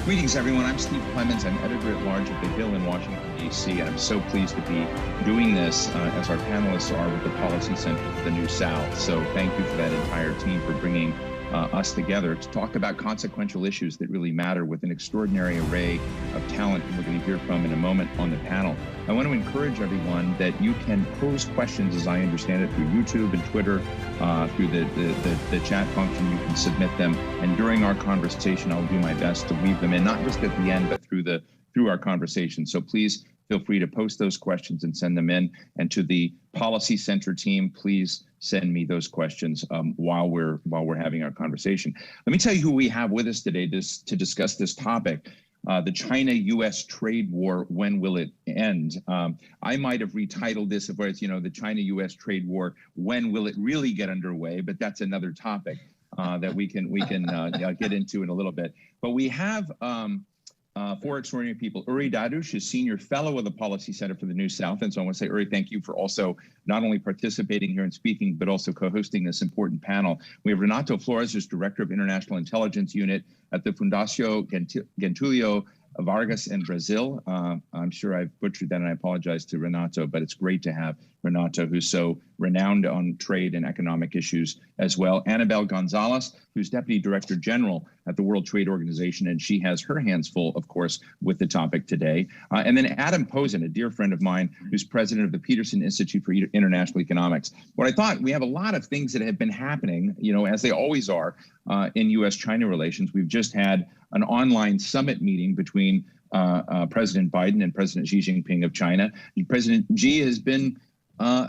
Greetings, everyone. I'm Steve Clemens. I'm editor-at-large of The Hill in Washington, D.C., and I'm so pleased to be doing this as our panelists are with the Policy Center for the New South. So thank you for that entire team for bringing us together to talk about consequential issues that really matter with an extraordinary array of talent we're going to hear from in a moment on the panel. I want to encourage everyone that you can pose questions, as I understand it, through YouTube and Twitter, through the chat function. You can submit them, and during our conversation, I'll do my best to weave them in, not just at the end, but through our conversation. So please feel free to post those questions and send them in. And to the Policy Center team, please send me those questions while we're having our conversation. Let me tell you who we have with us today to discuss this topic. The China-U.S. trade war, when will it end? I might have retitled this as, the China-U.S. trade war, when will it really get underway? But that's another topic that we can get into in a little bit. But we have four extraordinary people. Uri Dadush is Senior Fellow of the Policy Center for the New South. And so I want to say, Uri, thank you for also not only participating here and speaking, but also co-hosting this important panel. We have Renato Flores, who's Director of International Intelligence Unit at the Fundação Getúlio Vargas in Brazil. I'm sure I've butchered that, and I apologize to Renato, but it's great to have Renato, who's so renowned on trade and economic issues as well. Annabelle Gonzalez, who's Deputy Director General at the World Trade Organization, and she has her hands full, of course, with the topic today. And then Adam Posen, a dear friend of mine, who's President of the Peterson Institute for International Economics. What I thought, we have a lot of things that have been happening, as they always are, in U.S.-China relations. We've just had an online summit meeting between President Biden and President Xi Jinping of China. President Xi has been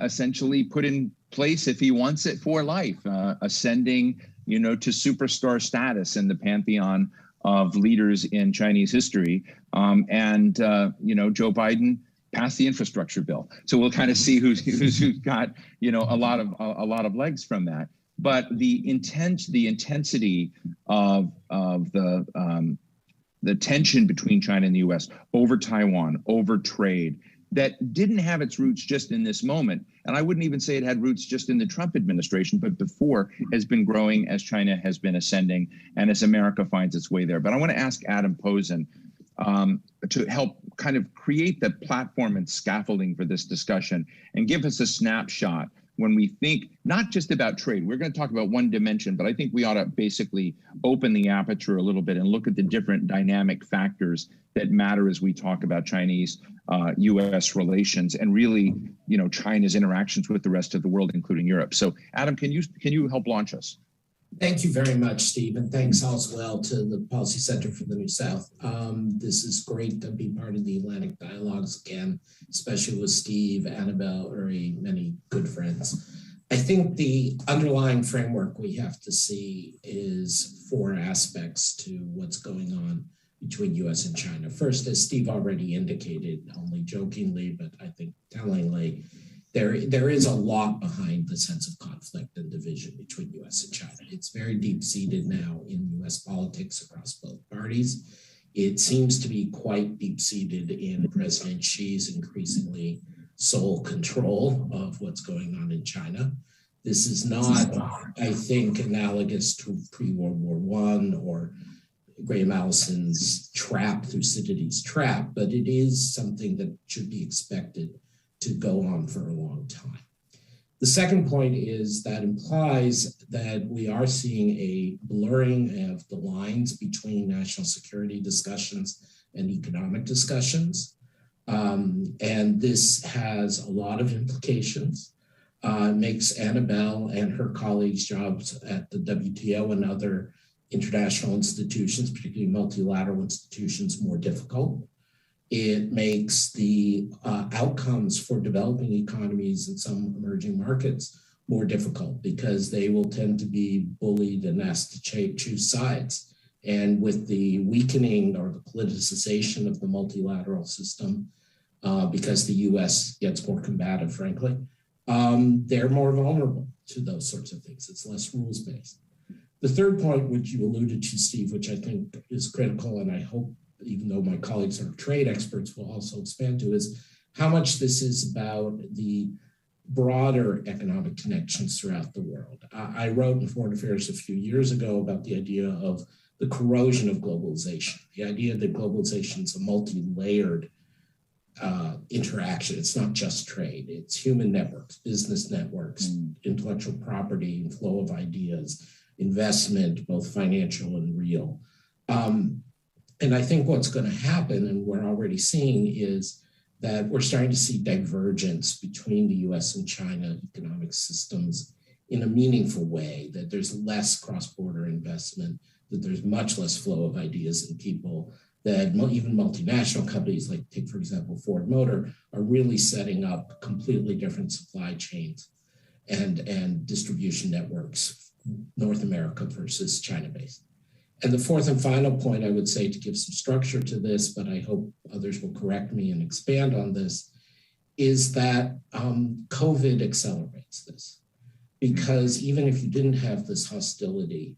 essentially put in place, if he wants it, for life, ascending, to superstar status in the pantheon of leaders in Chinese history. And Joe Biden passed the infrastructure bill. So we'll kind of see who's got, a lot of legs from that. But the intensity of the tension between China and the U.S. over Taiwan, over trade, that didn't have its roots just in this moment. And I wouldn't even say it had roots just in the Trump administration, but before, has been growing as China has been ascending and as America finds its way there. But I want to ask Adam Posen to help kind of create the platform and scaffolding for this discussion and give us a snapshot when we think not just about trade. We're going to talk about one dimension, but I think we ought to basically open the aperture a little bit and look at the different dynamic factors that matter as we talk about Chinese-U.S. relations and really, China's interactions with the rest of the world, including Europe. So, Adam, can you help launch us? Thank you very much, Steve, and thanks as well to the Policy Center for the New South. This is great to be part of the Atlantic Dialogues again, especially with Steve, Annabelle, Uri, many good friends. I think the underlying framework we have to see is four aspects to what's going on between U.S. and China. First, as Steve already indicated, only jokingly, but I think tellingly, there is a lot behind the sense of conflict and division between U.S. and China. It's very deep-seated now in U.S. politics across both parties. It seems to be quite deep-seated in President Xi's increasingly sole control of what's going on in China. This is not, I think, analogous to pre-World War I or Graham Allison's trap, Thucydides' trap, but it is something that should be expected to go on for a long time. The second point is that implies that we are seeing a blurring of the lines between national security discussions and economic discussions. And this has a lot of implications. Makes Annabelle and her colleagues' jobs at the WTO and other international institutions, particularly multilateral institutions, more difficult. It makes the outcomes for developing economies in some emerging markets more difficult because they will tend to be bullied and asked to choose sides. And with the weakening or the politicization of the multilateral system, because the US gets more combative, frankly, they're more vulnerable to those sorts of things. It's less rules-based. The third point, which you alluded to, Steve, which I think is critical, and I hope even though my colleagues are trade experts will also expand to, is how much this is about the broader economic connections throughout the world. I wrote in Foreign Affairs a few years ago about the idea of the corrosion of globalization, the idea that globalization is a multi-layered interaction. It's not just trade, it's human networks, business networks, intellectual property and flow of ideas, investment, both financial and real. And I think what's going to happen, and we're already seeing, is that we're starting to see divergence between the US and China economic systems in a meaningful way, that there's less cross-border investment, that there's much less flow of ideas and people, that even multinational companies like, take for example, Ford Motor, are really setting up completely different supply chains and distribution networks, North America versus China-based. And the fourth and final point I would say, to give some structure to this, but I hope others will correct me and expand on this, is that COVID accelerates this. Because even if you didn't have this hostility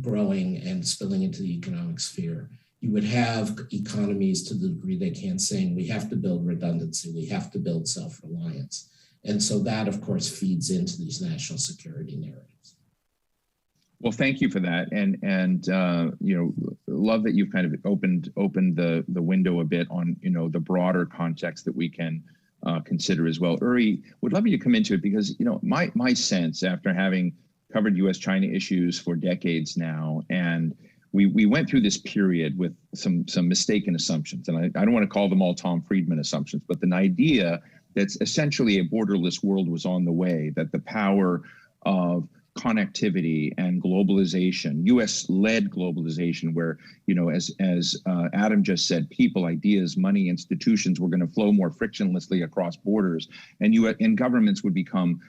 growing and spilling into the economic sphere, you would have economies, to the degree they can, saying we have to build redundancy, we have to build self-reliance. And so that, of course, feeds into these national security narratives. Well, thank you for that, and you know, love that you've kind of opened the window a bit on, you know, the broader context that we can consider as well. Uri, would love you to come into it, because, you know, my sense, after having covered U.S.-China issues for decades now, and we went through this period with some mistaken assumptions, and I don't want to call them all Tom Friedman assumptions, but an idea that's essentially a borderless world was on the way, that the power of connectivity and globalization, U.S.-led globalization, where, you know, as Adam just said, people, ideas, money, institutions were going to flow more frictionlessly across borders, and governments would become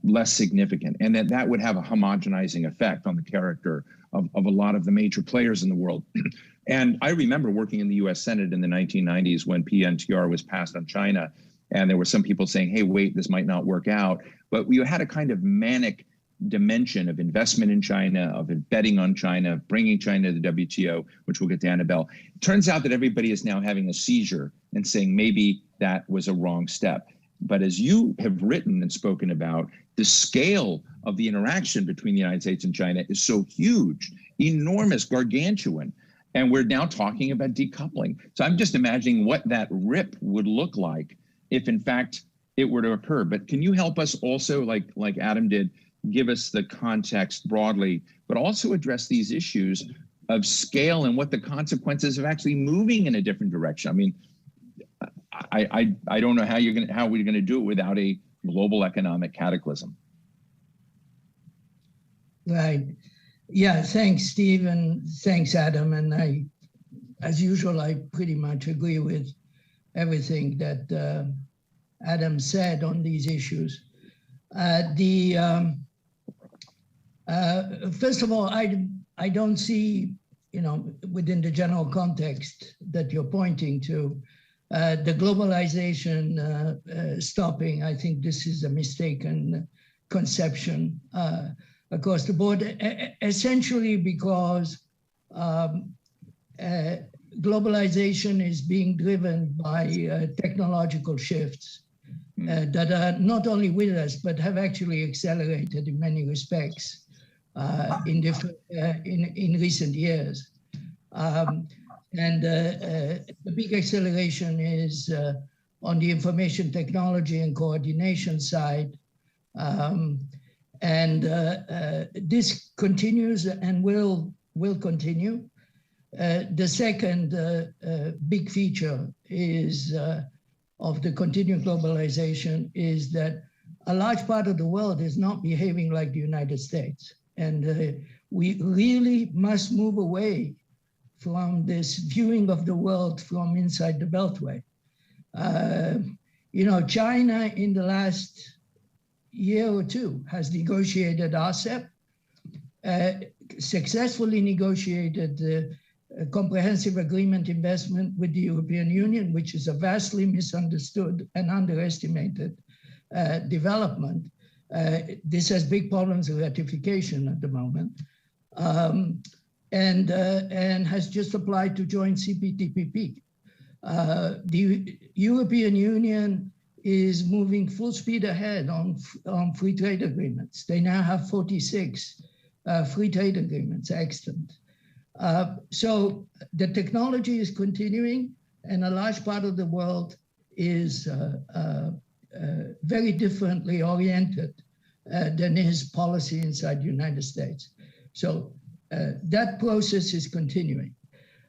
less significant, and that would have a homogenizing effect on the character of a lot of the major players in the world. And I remember working in the U.S. Senate in the 1990s when PNTR was passed on China, and there were some people saying, hey, wait, this might not work out. But we had a kind of manic dimension of investment in China, of betting on China, bringing China to the WTO, which we'll get to Annabelle. It turns out that everybody is now having a seizure and saying maybe that was a wrong step. But as you have written and spoken about, the scale of the interaction between the United States and China is so huge, enormous, gargantuan. And we're now talking about decoupling. So I'm just imagining what that rip would look like if, in fact, it were to occur. But can you help us also, like Adam did, give us the context broadly, but also address these issues of scale and what the consequences of actually moving in a different direction? I mean, I don't know how we're going to do it without a global economic cataclysm. Right. Yeah. Thanks, Steve, and thanks, Adam. And as usual, I pretty much agree with everything that Adam said on these issues. First of all, I don't see, you know, within the general context that you're pointing to, the globalization stopping. I think this is a mistaken conception across the board, essentially because globalization is being driven by technological shifts that are not only with us, but have actually accelerated in many respects in recent years. And the big acceleration is on the information technology and coordination side. This continues and will continue. The second big feature is of the continued globalization is that a large part of the world is not behaving like the United States. And we really must move away from this viewing of the world from inside the Beltway. You know, China in the last year or two has negotiated RCEP, successfully negotiated the comprehensive agreement investment with the European Union, which is a vastly misunderstood and underestimated development. This has big problems with ratification at the moment. And has just applied to join CPTPP. The European Union is moving full speed ahead on free trade agreements. They now have 46 free trade agreements, excellent. So the technology is continuing, and a large part of the world is very differently oriented than is policy inside the United States. So that process is continuing.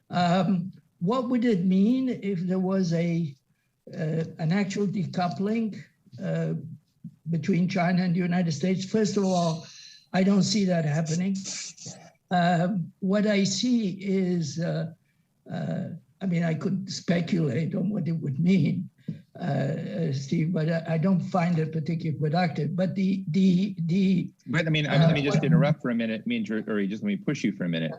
What would it mean if there was an actual decoupling between China and the United States? First of all, I don't see that happening. What I see is, I mean, I could speculate on what it would mean, Steve, but I don't find it particularly productive. But But I mean, let me just interrupt for a minute, or just let me push you for a minute.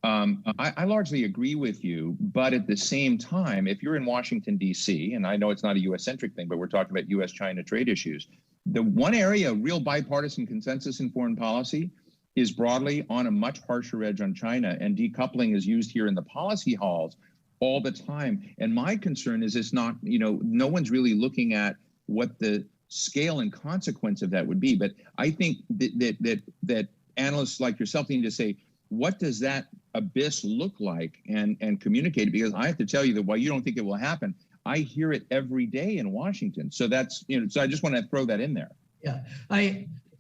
I largely agree with you, but at the same time, if you're in Washington, D.C., and I know it's not a U.S.-centric thing, but we're talking about U.S.-China trade issues, the one area, real bipartisan consensus in foreign policy, is broadly on a much harsher edge on China, and decoupling is used here in the policy halls all the time. And my concern is it's not, no one's really looking at what the scale and consequence of that would be. But I think that analysts like yourself need to say, what does that abyss look like, and communicate it? Because I have to tell you that while you don't think it will happen, I hear it every day in Washington. So that's, so I just want to throw that in there. Yeah,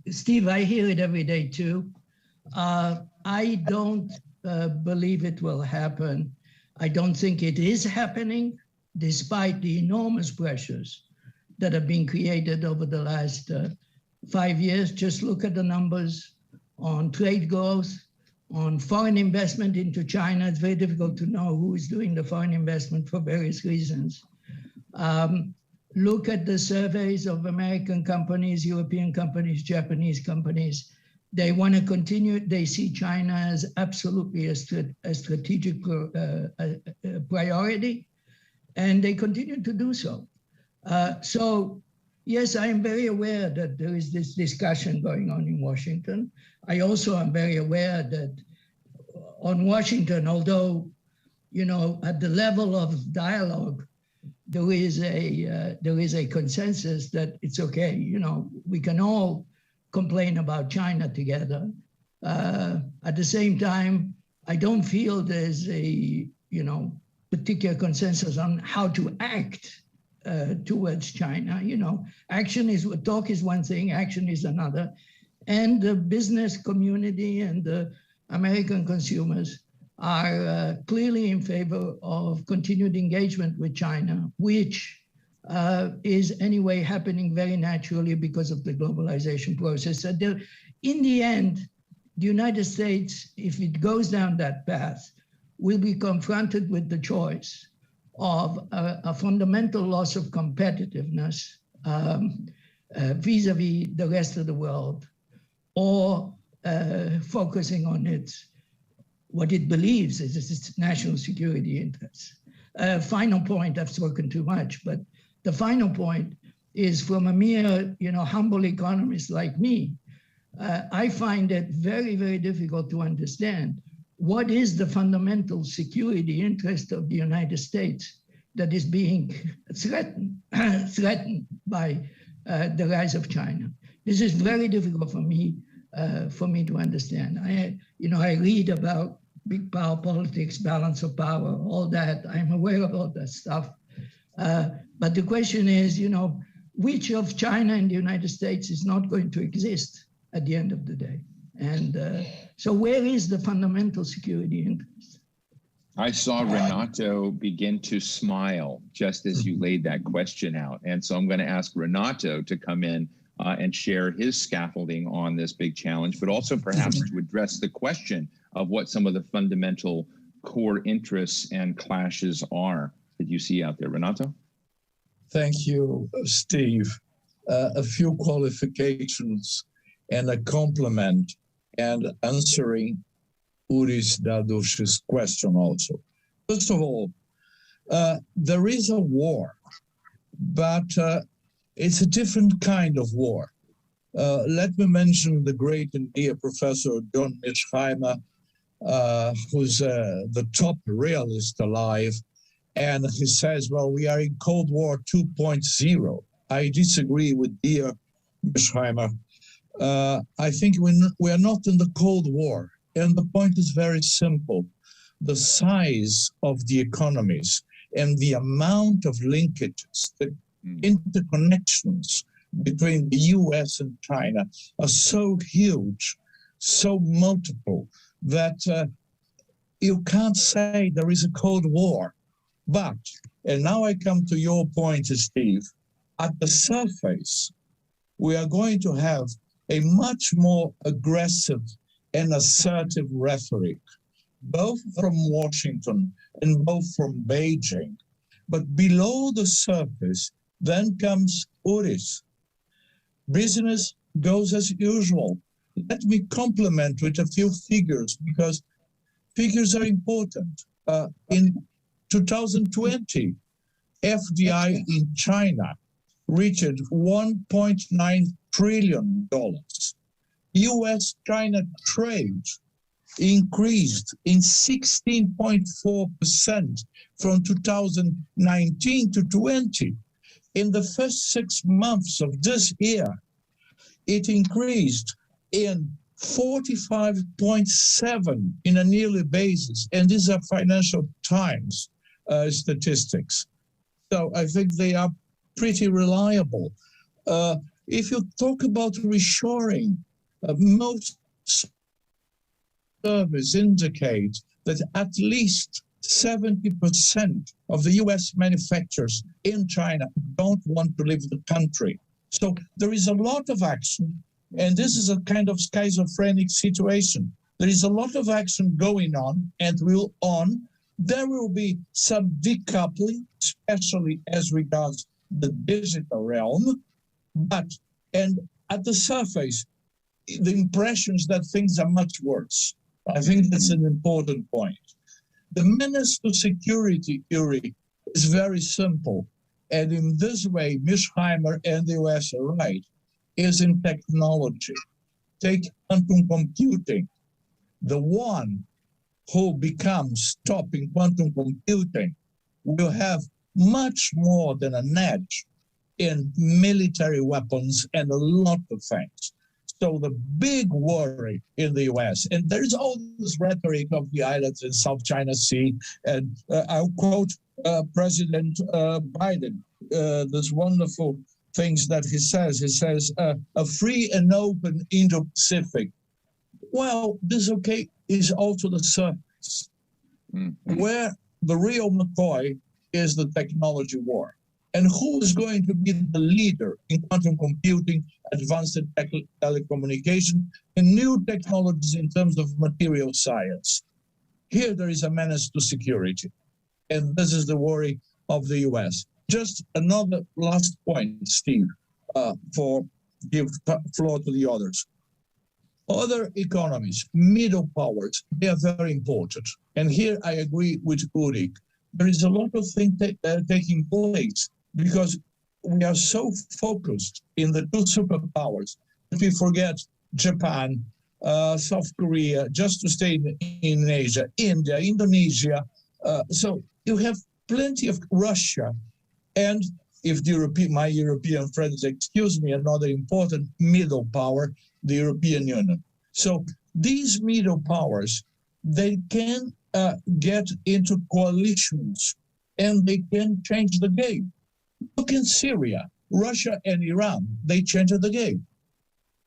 Steve, I hear it every day too. I don't believe it will happen. I don't think it is happening, despite the enormous pressures that have been created over the last 5 years. Just look at the numbers on trade growth, on foreign investment into China. It's very difficult to know who is doing the foreign investment for various reasons. Look at the surveys of American companies, European companies, Japanese companies. They want to continue. They see China as absolutely a strategic priority, and they continue to do so. So, yes, I am very aware that there is this discussion going on in Washington. I also am very aware that on Washington, although, at the level of dialogue, there is a consensus that it's okay. We can all complain about China together. At the same time, I don't feel there's a particular consensus on how to act towards China. Talk is one thing, action is another. And the business community and the American consumers are clearly in favor of continued engagement with China, which is anyway happening very naturally because of the globalization process. So in the end, the United States, if it goes down that path, will be confronted with the choice of a fundamental loss of competitiveness vis-a-vis the rest of the world, or focusing on what it believes is its national security interests. Final point, I've spoken too much, but the final point is, from a mere, humble economist like me, I find it very, very difficult to understand what is the fundamental security interest of the United States that is being threatened by the rise of China. This is very difficult for me to understand. I read about big power politics, balance of power, all that. I'm aware of all that stuff. But the question is, which of China and the United States is not going to exist at the end of the day? And so where is the fundamental security interest? I saw Renato begin to smile just as you laid that question out. And so I'm going to ask Renato to come in and share his scaffolding on this big challenge, but also perhaps to address the question of what some of the fundamental core interests and clashes are that you see out there. Renato? Thank you, Steve. A few qualifications and a compliment, and answering Uris Dadush's question also. First of all, there is a war, but it's a different kind of war. Let me mention the great and dear Professor John Mearsheimer, who's the top realist alive, and he says, well, we are in Cold War 2.0. I disagree with dear Mearsheimer. I think we are not in the Cold War. And the point is very simple. The size of the economies and the amount of linkages, the interconnections between the US and China are so huge, so multiple, that you can't say there is a Cold War. But, and now I come to your point, Steve, at the surface, we are going to have a much more aggressive and assertive rhetoric, both from Washington and both from Beijing. But below the surface, then comes Uri's. Business goes as usual. Let me complement with a few figures, because figures are important. In 2020, FDI in China reached $1.9 trillion. US-China trade increased in 16.4% from 2019 to 20. In the first 6 months of this year, it increased in 45.7 in a yearly basis. And these are Financial Times statistics. So I think they are pretty reliable. If you talk about reshoring, most surveys indicate that at least 70% of the US manufacturers in China don't want to leave the country. So there is a lot of action, and this is a kind of schizophrenic situation. There is a lot of action going on and will on. There will be some decoupling, especially as regards the digital realm, and at the surface, the impression is that things are much worse. I think that's an important point. The menace to security, Uri, is very simple. And in this way, Mischheimer and the US are right, is in technology. Take quantum computing. The one who becomes top in quantum computing will have much more than an edge in military weapons and a lot of things. So the big worry in the US, and there's all this rhetoric of the islands in South China Sea, and I'll quote President Biden, this wonderful things that he says. He says, a free and open Indo-Pacific. Well, this is also the surface, where the real McCoy is the technology war. And who is going to be the leader in quantum computing, advanced telecommunication, and new technologies in terms of material science? Here there is a menace to security. And this is the worry of the US. Just another last point, Steve, for give floor to the others. Other economies, middle powers, they are very important. And here I agree with Uri. There is a lot of things taking place because we are so focused in the two superpowers that we forget Japan, South Korea, just to stay in Asia, India, Indonesia. So you have plenty of Russia. And if my European friends excuse me, another important middle power, the European Union. So these middle powers, they can get into coalitions and they can change the game. Look in Syria, Russia and Iran, they changed the game.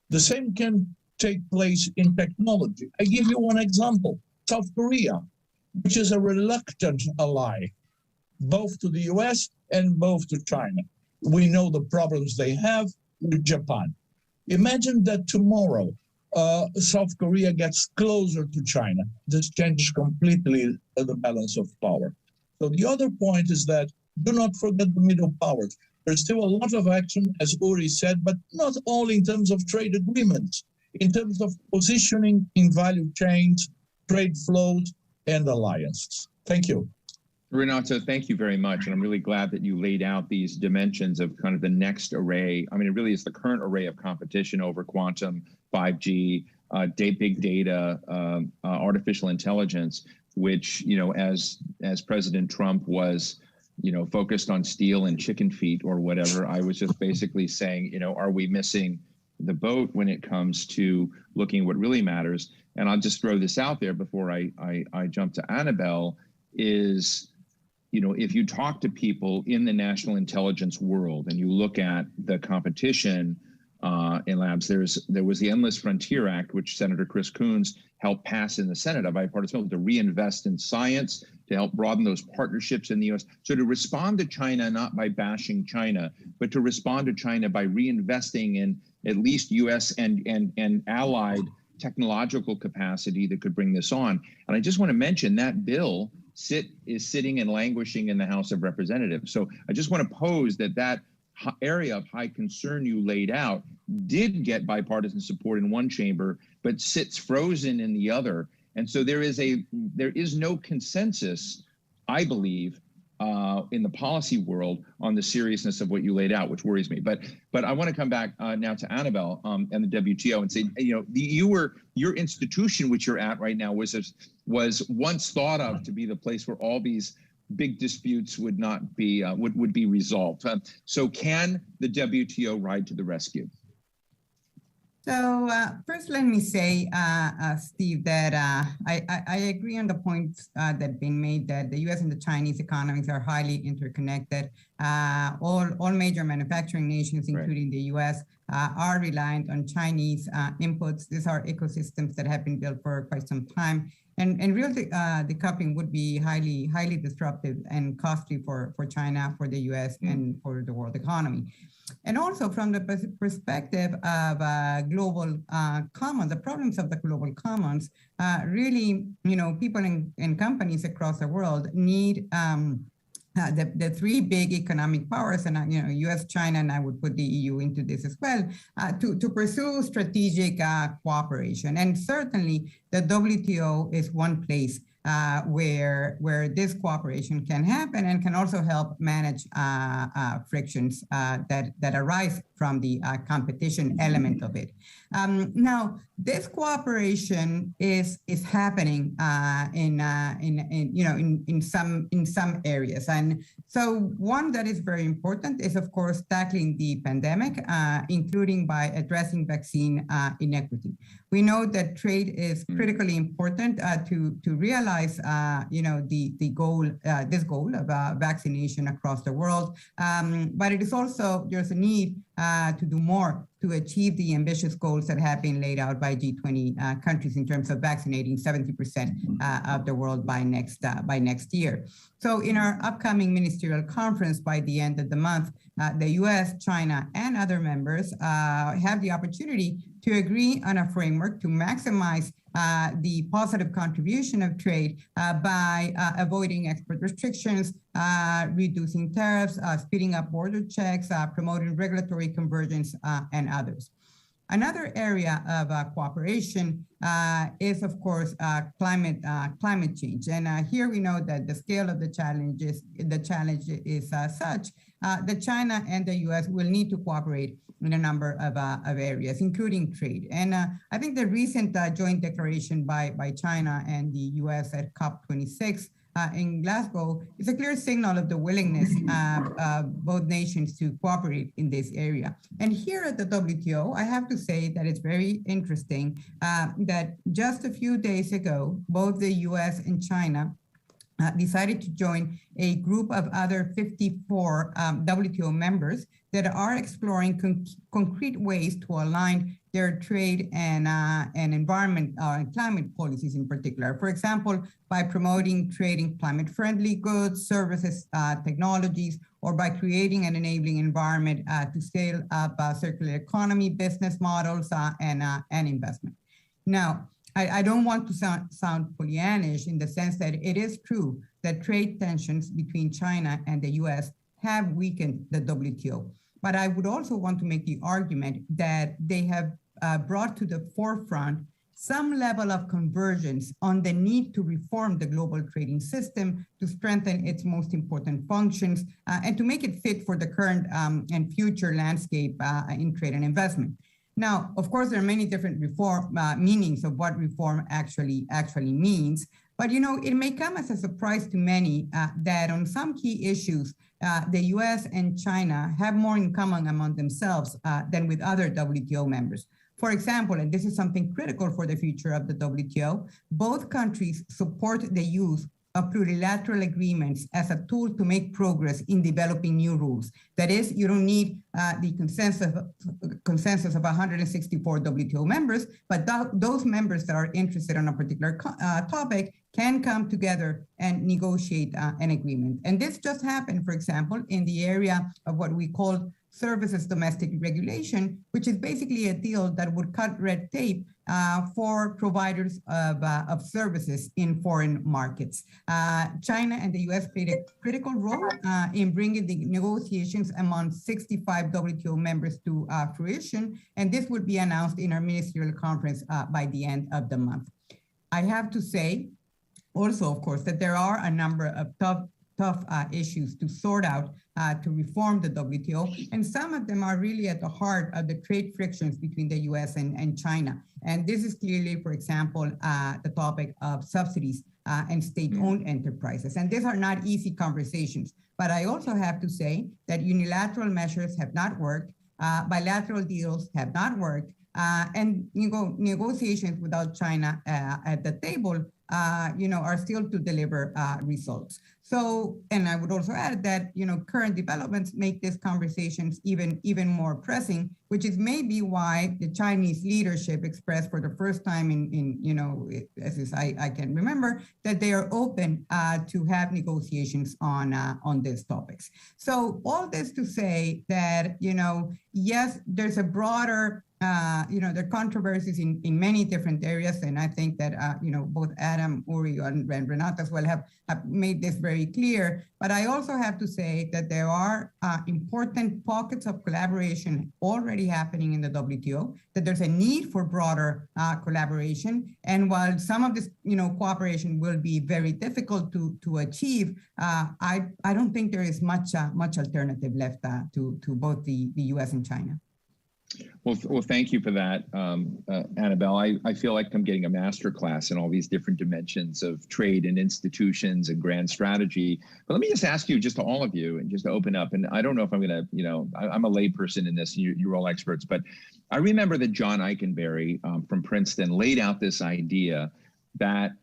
The same can take place in technology. I give you one example, South Korea, which is a reluctant ally, both to the US and both to China. We know the problems they have with Japan. Imagine that tomorrow, South Korea gets closer to China. This changes completely the balance of power. So the other point is that do not forget the middle powers. There's still a lot of action, as Uri said, but not all in terms of trade agreements, in terms of positioning in value chains, trade flows, and alliances. Thank you. Renato, thank you very much. And I'm really glad that you laid out these dimensions of kind of the next array. I mean, it really is the current array of competition over quantum, 5G, big data, artificial intelligence, which, as President Trump was, focused on steel and chicken feet or whatever, I was just basically saying, are we missing, the boat when it comes to looking at what really matters. And I'll just throw this out there before I jump to Annabelle, is, if you talk to people in the national intelligence world and you look at the competition in labs, there was the Endless Frontier Act, which Senator Chris Coons helped pass in the Senate, a bipartisan bill to reinvest in science, to help broaden those partnerships in the U.S. So to respond to China, not by bashing China, but to respond to China by reinvesting in at least U.S. and allied technological capacity that could bring this on. And I just want to mention that bill is sitting and languishing in the House of Representatives. So I just want to pose that area of high concern you laid out did get bipartisan support in one chamber, but sits frozen in the other. And so there is no consensus, I believe, in the policy world on the seriousness of what you laid out, which worries me. But I want to come back now to Annabelle and the WTO and say, your institution, which you're at right now, was once thought of to be the place where all these big disputes would not be would be resolved. So can the WTO ride to the rescue? So first, let me say, Steve, that I agree on the points that have been made that the U.S. and the Chinese economies are highly interconnected. All major manufacturing nations, including the U.S., are reliant on Chinese inputs. These are ecosystems that have been built for quite some time. And real decoupling would be highly disruptive and costly for China, for the U.S., and for the world economy. And also from the perspective of global commons, the problems of the global commons, really, people and companies across the world need the three big economic powers, and U.S., China, and I would put the EU into this as well, to pursue strategic cooperation. And certainly, the WTO is one place where this cooperation can happen and can also help manage frictions that arise from the competition element of it. Now, this cooperation is happening in some areas, and so one that is very important is, of course, tackling the pandemic, including by addressing vaccine inequity. We know that trade is critically important to realize, the goal, this goal of vaccination across the world. But it is also, there's a need to do more to achieve the ambitious goals that have been laid out by G20 countries in terms of vaccinating 70% of the world by next year. So in our upcoming ministerial conference by the end of the month, the US, China, and other members have the opportunity to agree on a framework to maximize the positive contribution of trade by avoiding export restrictions, reducing tariffs, speeding up border checks, promoting regulatory convergence, and others. Another area of cooperation is, of course, climate change. And here we know that the scale of the challenge is such that China and the U.S. will need to cooperate in a number of areas, including trade. And I think the recent joint declaration by China and the U.S. at COP26 in Glasgow is a clear signal of the willingness of both nations to cooperate in this area. And here at the WTO, I have to say that it's very interesting that just a few days ago, both the US and China decided to join a group of other 54 WTO members that are exploring concrete ways to align their trade and environment and climate policies in particular. For example, by promoting trading climate-friendly goods, services, technologies, or by creating an enabling environment to scale up circular economy, business models, and investment. Now, I don't want to sound Pollyannish in the sense that it is true that trade tensions between China and the US have weakened the WTO. But I would also want to make the argument that they have brought to the forefront some level of convergence on the need to reform the global trading system to strengthen its most important functions and to make it fit for the current and future landscape in trade and investment. Now, of course, there are many different meanings of what reform actually means, But, it may come as a surprise to many that on some key issues, the US and China have more in common among themselves than with other WTO members. For example, and this is something critical for the future of the WTO, both countries support the use of plurilateral agreements as a tool to make progress in developing new rules. That is, you don't need the consensus of 164 WTO members, but those members that are interested in a particular topic can come together and negotiate an agreement. And this just happened, for example, in the area of what we call services domestic regulation, which is basically a deal that would cut red tape for providers of services in foreign markets. China and the US played a critical role in bringing the negotiations among 65 WTO members to fruition, and this will be announced in our ministerial conference by the end of the month. I have to say also, of course, that there are a number of tough issues to sort out to reform the WTO. And some of them are really at the heart of the trade frictions between the US and China. And this is clearly, for example, the topic of subsidies and state-owned enterprises. And these are not easy conversations. But I also have to say that unilateral measures have not worked, bilateral deals have not worked, and negotiations without China at the table are still to deliver results. So, and I would also add that, current developments make these conversations even more pressing, which is maybe why the Chinese leadership expressed for the first time as I can remember, that they are open to have negotiations on these topics. So all this to say that, yes, there's a broader there are controversies in many different areas, and I think that both Adam, Uri, and Renata as well have made this very clear. But I also have to say that there are important pockets of collaboration already happening in the WTO. That there's a need for broader collaboration, and while some of this cooperation will be very difficult to achieve, I don't think there is much alternative left to both the US and China. Well, thank you for that, Annabelle. I feel like I'm getting a master class in all these different dimensions of trade and institutions and grand strategy. But let me just ask you, just to all of you, and just to open up, and I don't know if I'm going to, I'm a layperson in this, and you're all experts, but I remember that John Eikenberry from Princeton laid out this idea that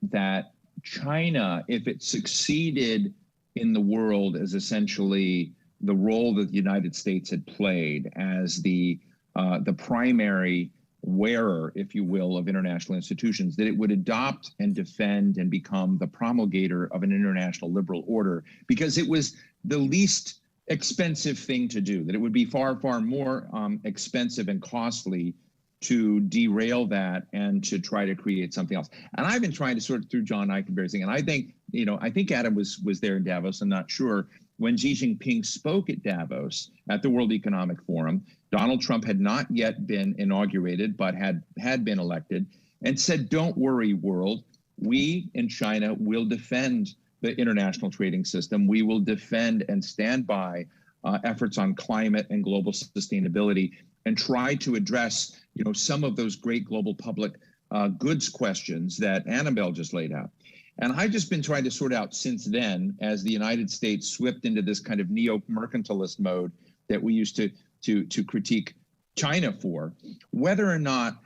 China, if it succeeded in the world as essentially the role that the United States had played as the primary wearer, if you will, of international institutions, that it would adopt and defend and become the promulgator of an international liberal order, because it was the least expensive thing to do, that it would be far, far more expensive and costly to derail that and to try to create something else. And I've been trying to sort through John Eikenberry's thing, and I think Adam was there in Davos, I'm not sure, when Xi Jinping spoke at Davos at the World Economic Forum. Donald Trump had not yet been inaugurated, but had been elected, and said, "Don't worry, world. We in China will defend the international trading system. We will defend and stand by efforts on climate and global sustainability, and try to address, some of those great global public goods questions that Annabelle just laid out." And I've just been trying to sort out since then, as the United States slipped into this kind of neo-mercantilist mode that we used to critique China for, whether or not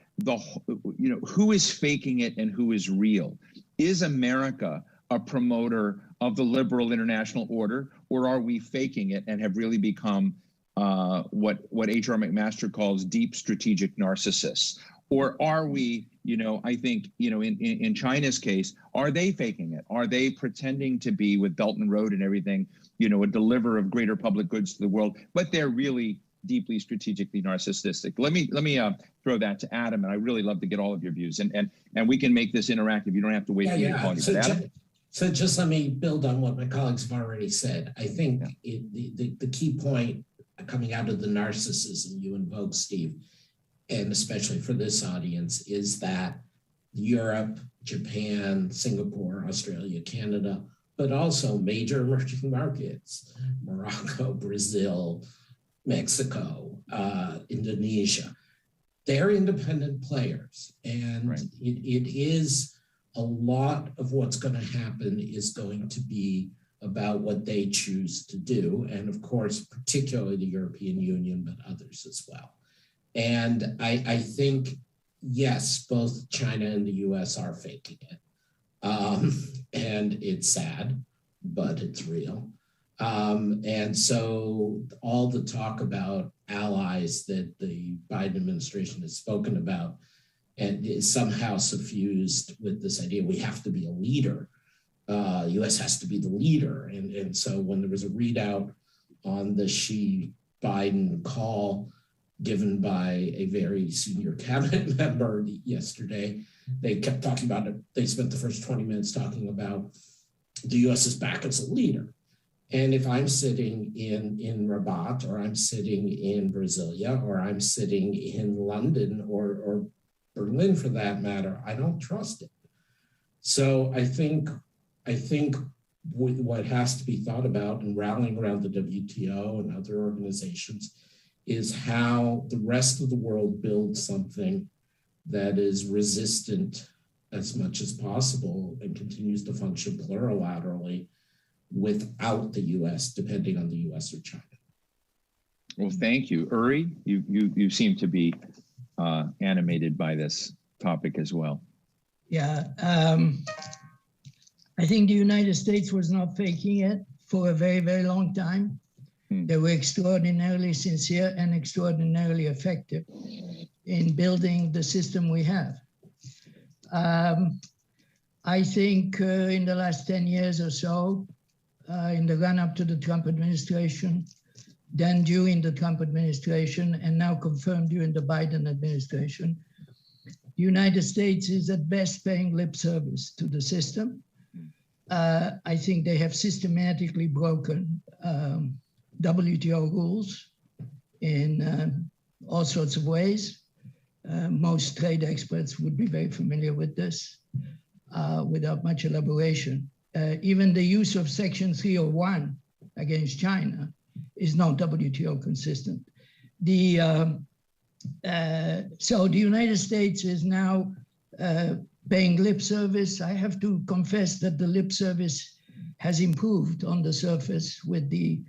who is faking it and who is real. Is America a promoter of the liberal international order, or are we faking it and have really become what H.R. McMaster calls deep strategic narcissists? Or are we, I think, in China's case, are they faking it? Are they pretending to be, with Belt and Road and everything, a deliverer of greater public goods to the world, but they're really deeply strategically narcissistic? Let me throw that to Adam, and I really love to get all of your views, and we can make this interactive. You don't have to wait for me to call you. So just let me build on what my colleagues have already said. I think the key point coming out of the narcissism you invoke, Steve, and especially for this audience, is that Europe, Japan, Singapore, Australia, Canada, but also major emerging markets, Morocco, Brazil, Mexico, Indonesia, they're independent players. And it is a lot of what's going to happen is going to be about what they choose to do. And of course, particularly the European Union, but others as well. And I think, yes, both China and the US are faking it. And it's sad, but it's real. And so all the talk about allies that the Biden administration has spoken about and is somehow suffused with this idea we have to be a leader. U.S. has to be the leader. And so when there was a readout on the Xi-Biden call given by a very senior cabinet member yesterday, they kept talking about it. They spent the first 20 minutes talking about the U.S. is back as a leader. And if I'm sitting in Rabat, or I'm sitting in Brasilia, or I'm sitting in London or Berlin for that matter, I don't trust it. So I think what has to be thought about and rallying around the WTO and other organizations is how the rest of the world builds something that is resistant as much as possible and continues to function plurilaterally without the U.S., depending on the U.S. or China. Well, thank you. Uri, you seem to be animated by this topic as well. Yeah, I think the United States was not faking it for a very, very long time. They were extraordinarily sincere and extraordinarily effective in building the system we have. I think in the last 10 years or so, in the run-up to the Trump administration, then during the Trump administration, and now confirmed during the Biden administration, the United States is at best paying lip service to the system. I think they have systematically broken WTO rules in all sorts of ways. Most trade experts would be very familiar with this without much elaboration. Even the use of Section 301 against China is not WTO consistent. So the United States is now paying lip service. I have to confess that the lip service has improved on the surface with the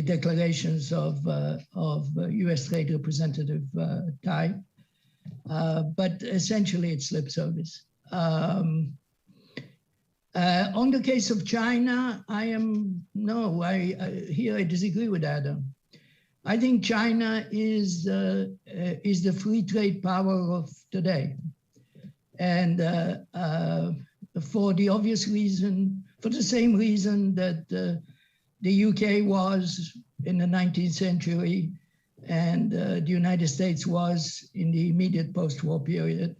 declarations of U.S. Trade Representative Tai, but essentially it's lip service. On the case of China, I disagree with Adam. I think China is the free trade power of today. And for the obvious reason, for the same reason that the UK was in the 19th century and the United States was in the immediate post-war period,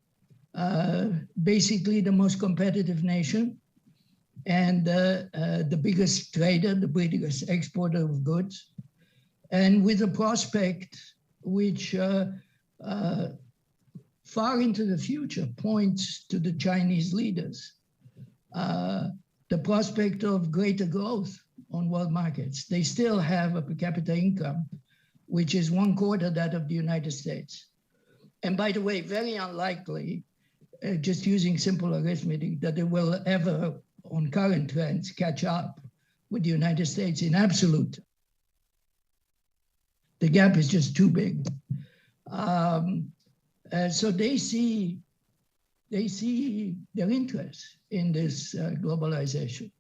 basically the most competitive nation and the biggest trader, the biggest exporter of goods, and with a prospect which far into the future points to the Chinese leaders, the prospect of greater growth on world markets. They still have a per capita income, which is 1/4 that of the United States. And by the way, very unlikely, just using simple arithmetic, that they will ever, on current trends, catch up with the United States in absolute. The gap is just too big. So they see their interest in this globalization.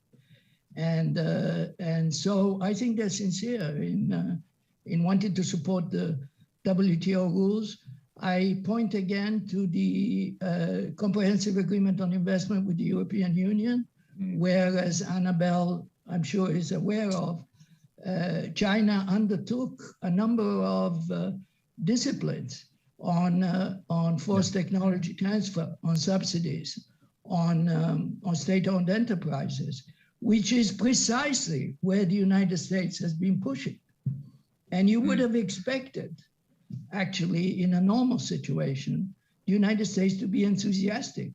And so I think they're sincere in wanting to support the WTO rules. I point again to the Comprehensive Agreement on Investment with the European Union, where, as Annabelle, I'm sure, is aware of, China undertook a number of disciplines on forced technology transfer, on subsidies, on state-owned enterprises, which is precisely where the United States has been pushing. And you would have expected, actually, in a normal situation, the United States to be enthusiastic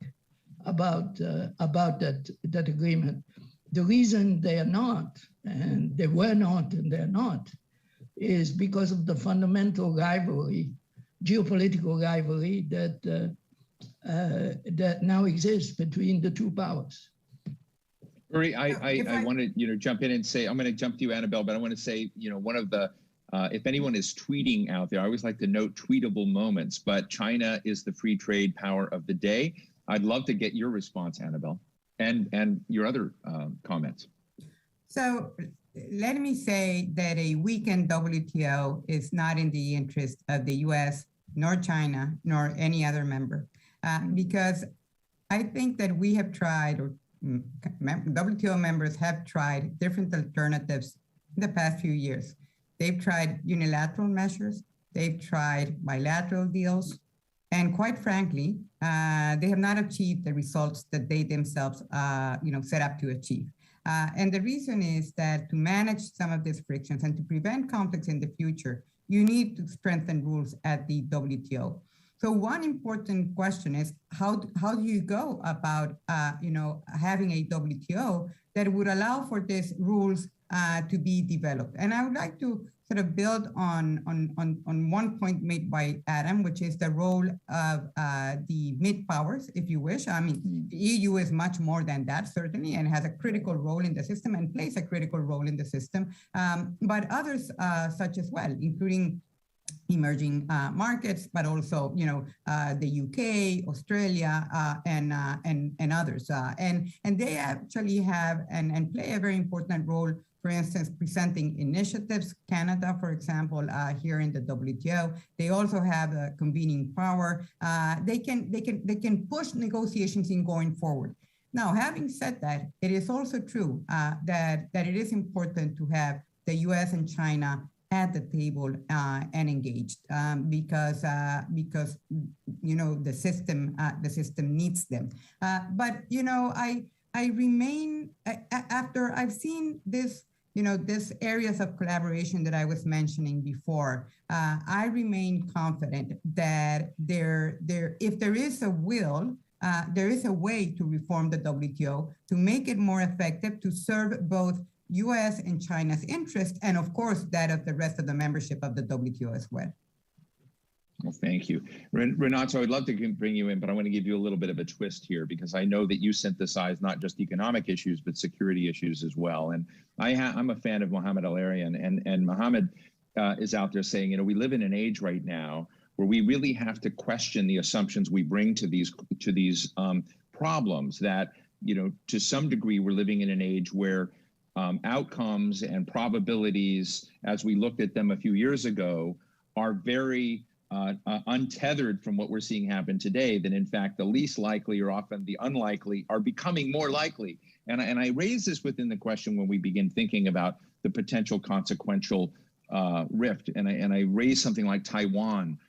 about that agreement. The reason they are not, and they were not, and they're not, is because of the fundamental rivalry, geopolitical rivalry that that now exists between the two powers. Uri, I want to jump in and say, I'm going to jump to you, Annabelle, but I want to say, one of the, if anyone is tweeting out there, I always like to note tweetable moments, but China is the free trade power of the day. I'd love to get your response, Annabelle, and your other comments. So let me say that a weakened WTO is not in the interest of the US, nor China, nor any other member, because I think that we have tried, or WTO members have tried different alternatives in the past few years. They've tried unilateral measures, they've tried bilateral deals, and quite frankly, they have not achieved the results that they themselves set up to achieve. And the reason is that to manage some of these frictions and to prevent conflicts in the future, you need to strengthen rules at the WTO. So one important question is how do you go about having a WTO that would allow for these rules to be developed? And I would like to sort of build on one point made by Adam, which is the role of the mid-powers, if you wish. I mean, the EU is much more than that, certainly, and has a critical role in the system and plays a critical role in the system. But others such as well, including emerging markets, but also, the UK, Australia, and others. And they actually have and play a very important role. For instance, presenting initiatives. Canada, for example, here in the WTO, they also have a convening power. They can push negotiations in going forward. Now, having said that, it is also true that it is important to have the U.S. and China at the table and engaged because the system needs them. But I remain after I've seen this. This areas of collaboration that I was mentioning before, I remain confident that if there is a will, there is a way to reform the WTO to make it more effective, to serve both U.S. and China's interest, and of course, that of the rest of the membership of the WTO as well. Well, thank you. Renato, I'd love to bring you in, but I want to give you a little bit of a twist here because I know that you synthesize not just economic issues, but security issues as well. And I'm a fan of Mohamed El-Erian, and Mohamed is out there saying, we live in an age right now where we really have to question the assumptions we bring to these problems that, to some degree, we're living in an age where outcomes and probabilities, as we looked at them a few years ago, are very untethered from what we're seeing happen today, that in fact the least likely or often the unlikely are becoming more likely. And I raise this within the question when we begin thinking about the potential consequential rift. And I raise something like Taiwan,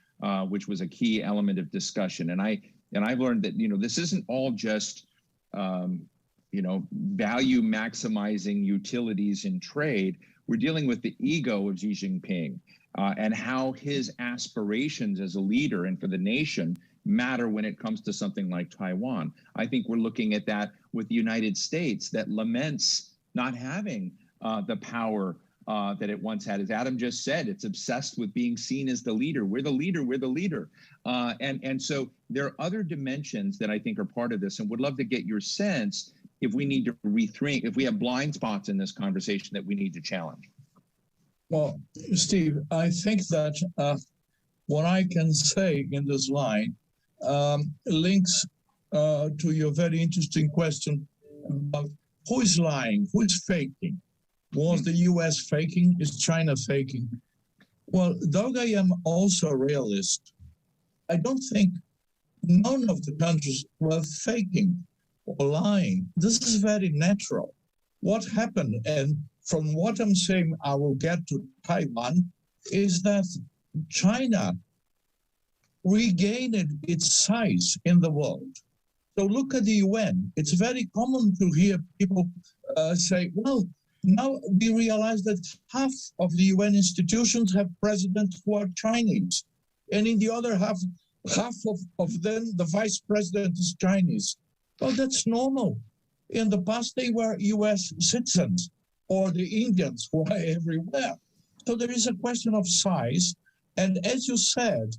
which was a key element of discussion. And I've learned that this isn't all just value maximizing utilities in trade. We're dealing with the ego of Xi Jinping. And how his aspirations as a leader and for the nation matter when it comes to something like Taiwan. I think we're looking at that with the United States that laments not having the power that it once had. As Adam just said, it's obsessed with being seen as the leader. We're the leader, we're the leader. And so there are other dimensions that I think are part of this, and would love to get your sense if we need to rethink, if we have blind spots in this conversation that we need to challenge. Well, Steve, I think that what I can say in this line links to your very interesting question about who is lying, who is faking. Was the US faking? Is China faking? Well, though I am also a realist, I don't think none of the countries were faking or lying. This is very natural. What happened, and from what I'm saying, I will get to Taiwan, is that China regained its size in the world. So look at the UN. It's very common to hear people say, well, now we realize that half of the UN institutions have presidents who are Chinese. And in the other half of them, the vice president is Chinese. Well, that's normal. In the past, they were US citizens, or the Indians who are everywhere. So there is a question of size. And as you said,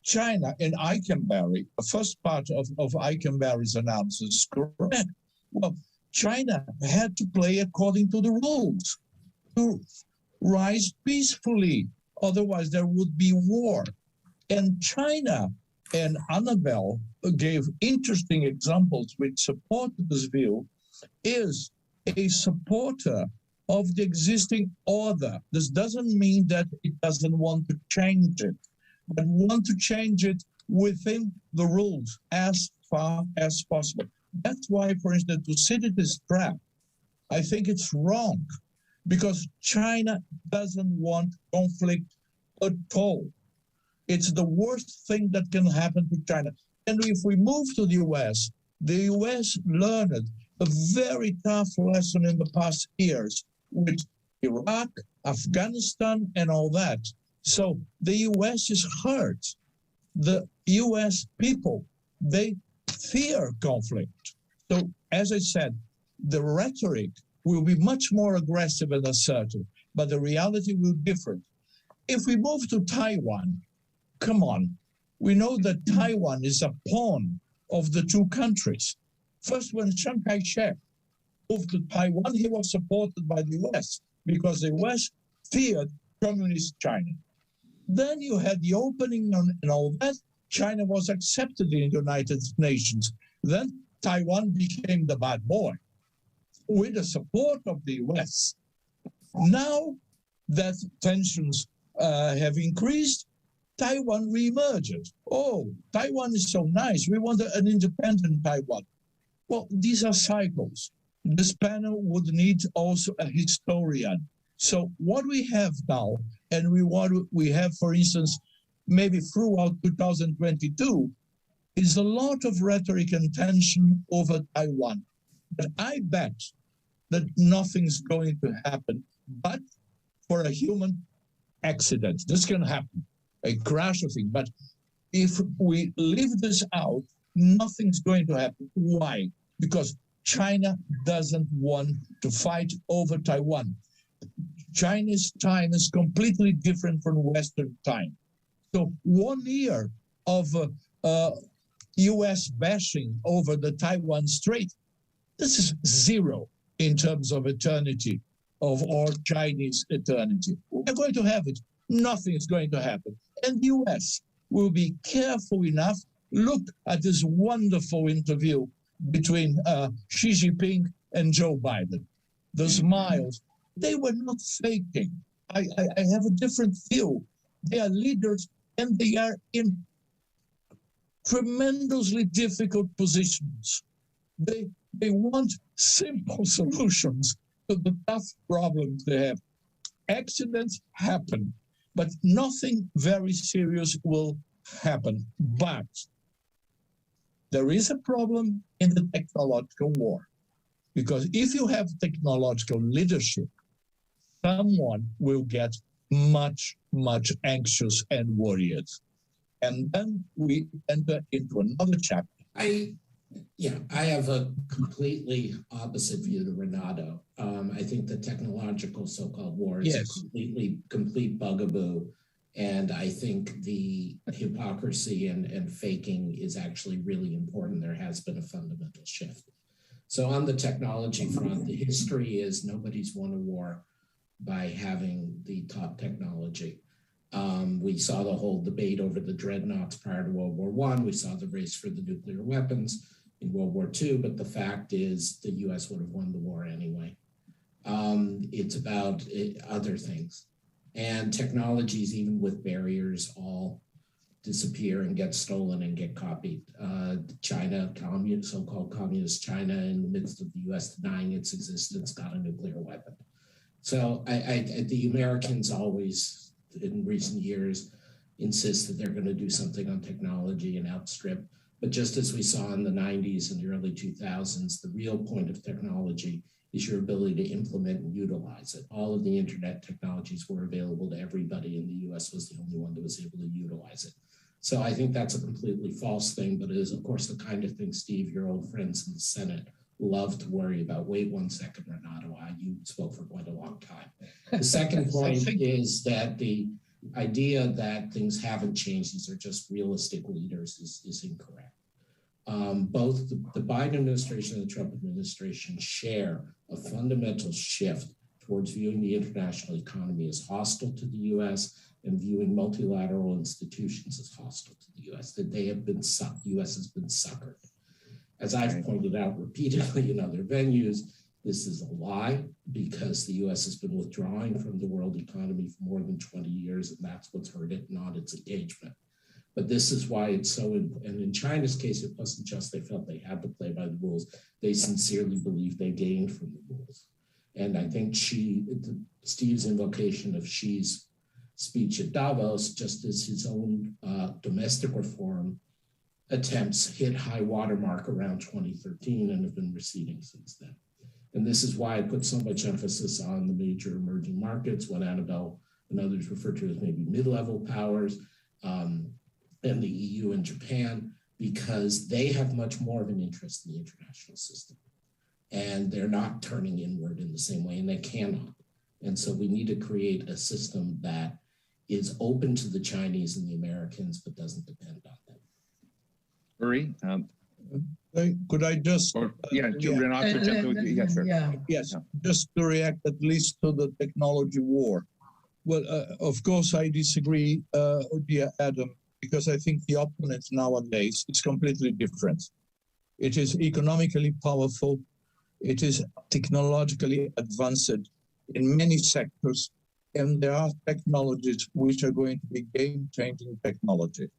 China and Eikenberry, the first part of Eikenberry's analysis is correct. Well, China had to play according to the rules to rise peacefully. Otherwise, there would be war. And China, and Annabelle gave interesting examples which support this view, is a supporter of the existing order. This doesn't mean that it doesn't want to change it, but want to change it within the rules as far as possible. That's why, for instance, to sit in this trap, I think it's wrong, because China doesn't want conflict at all. It's the worst thing that can happen to China. And if we move to the US learned a very tough lesson in the past years with Iraq, Afghanistan, and all that. So the US is hurt. The US people, they fear conflict. So as I said, the rhetoric will be much more aggressive and assertive, but the reality will be different. If we move to Taiwan, come on, we know that Taiwan is a pawn of the two countries. First, when Chiang Kai-shek moved to Taiwan, he was supported by the US because the US feared communist China. Then you had the opening and all that. China was accepted in the United Nations. Then Taiwan became the bad boy with the support of the US. Now that tensions have increased, Taiwan reemerged. Oh, Taiwan is so nice. We want an independent Taiwan. Well, these are cycles. This panel would need also a historian. So what we have now, and we have, for instance, maybe throughout 2022, is a lot of rhetoric and tension over Taiwan. But I bet that nothing's going to happen but for a human accident. This can happen, a crash of things. But if we leave this out, nothing's going to happen. Why? Because China doesn't want to fight over Taiwan. Chinese time is completely different from Western time. So 1 year of US bashing over the Taiwan Strait, this is zero in terms of eternity or Chinese eternity. We're going to have it. Nothing is going to happen. And the US will be careful enough. Look at this wonderful interview between Xi Jinping and Joe Biden. The smiles, they were not faking. I have a different view. They are leaders and they are in tremendously difficult positions. They want simple solutions to the tough problems they have. Accidents happen, but nothing very serious will happen. But there is a problem in the technological war, because if you have technological leadership, someone will get much, much anxious and worried. And then we enter into another chapter. I have a completely opposite view to Renato. I think the technological so-called war is a complete bugaboo. And I think the hypocrisy and faking is actually really important. There has been a fundamental shift. So on the technology front, the history is nobody's won a war by having the top technology. We saw the whole debate over the dreadnoughts prior to World War I. We saw the race for the nuclear weapons in World War II, but the fact is the US would have won the war anyway. It's about other things. And technologies, even with barriers, all disappear and get stolen and get copied. China, so-called communist China, in the midst of the US denying its existence, got a nuclear weapon. So the Americans always, in recent years, insist that they're going to do something on technology and outstrip. But just as we saw in the 90s and the early 2000s, the real point of technology is your ability to implement and utilize it. All of the internet technologies were available to everybody, and the US was the only one that was able to utilize it. So I think that's a completely false thing, but it is, of course, the kind of thing, Steve, your old friends in the Senate love to worry about. Wait 1 second, Renato, you spoke for quite a long time. The second point is that idea that things haven't changed, these are just realistic leaders, is incorrect. Both the Biden administration and the Trump administration share a fundamental shift towards viewing the international economy as hostile to the U.S. and viewing multilateral institutions as hostile to the U.S., that they have been, U.S. has been suckered. As I've pointed out repeatedly in other venues, this is a lie because the U.S. has been withdrawing from the world economy for more than 20 years, and that's what's hurt it, not its engagement. But this is why it's so, and in China's case, it wasn't just they felt they had to play by the rules. They sincerely believed they gained from the rules. And I think Steve's invocation of Xi's speech at Davos, just as his own domestic reform attempts hit high watermark around 2013 and have been receding since then. And this is why I put so much emphasis on the major emerging markets, what Annabelle and others refer to as maybe mid-level powers, and the EU and Japan, because they have much more of an interest in the international system. And they're not turning inward in the same way, and they cannot. And so we need to create a system that is open to the Chinese and the Americans, but doesn't depend on them. Uri, could I just... Yes, just to react at least to the technology war. Well, of course, I disagree, dear Adam, because I think the opponent nowadays is completely different. It is economically powerful. It is technologically advanced in many sectors, and there are technologies which are going to be game-changing technology.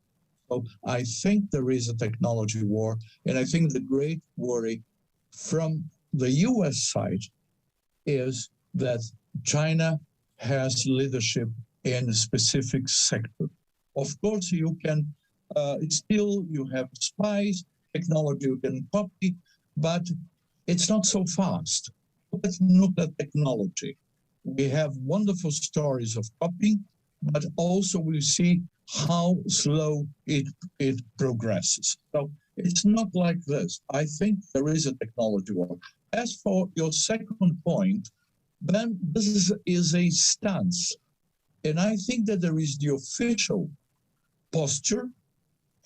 So I think there is a technology war, and I think the great worry from the US side is that China has leadership in a specific sector. Of course, you can you have spies, technology you can copy, but it's not so fast. Let's look at technology. We have wonderful stories of copying, but also we see how slow it progresses. So it's not like this. I think there is a technology war. As for your second point, then this is a stance. And I think that there is the official posture,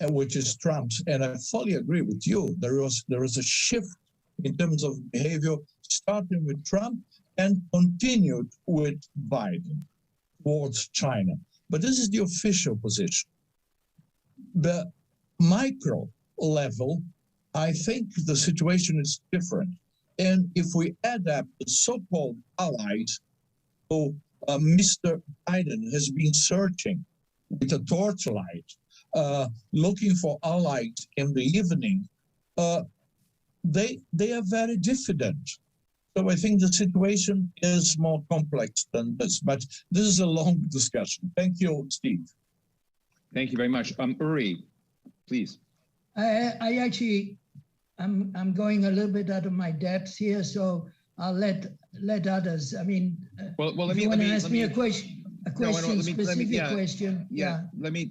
which is Trump's, and I fully agree with you. There is a shift in terms of behavior, starting with Trump and continued with Biden towards China. But this is the official position. The micro level, I think the situation is different. And if we add up the so-called allies who Mr. Biden has been searching with a torchlight, looking for allies in the evening, they are very diffident. So I think the situation is more complex than this, but this is a long discussion. Thank you, Steve. Thank you very much. Uri, please. I'm going a little bit out of my depth here, so I'll let others. I mean, well, let me ask me a question. Question. Yeah. Let me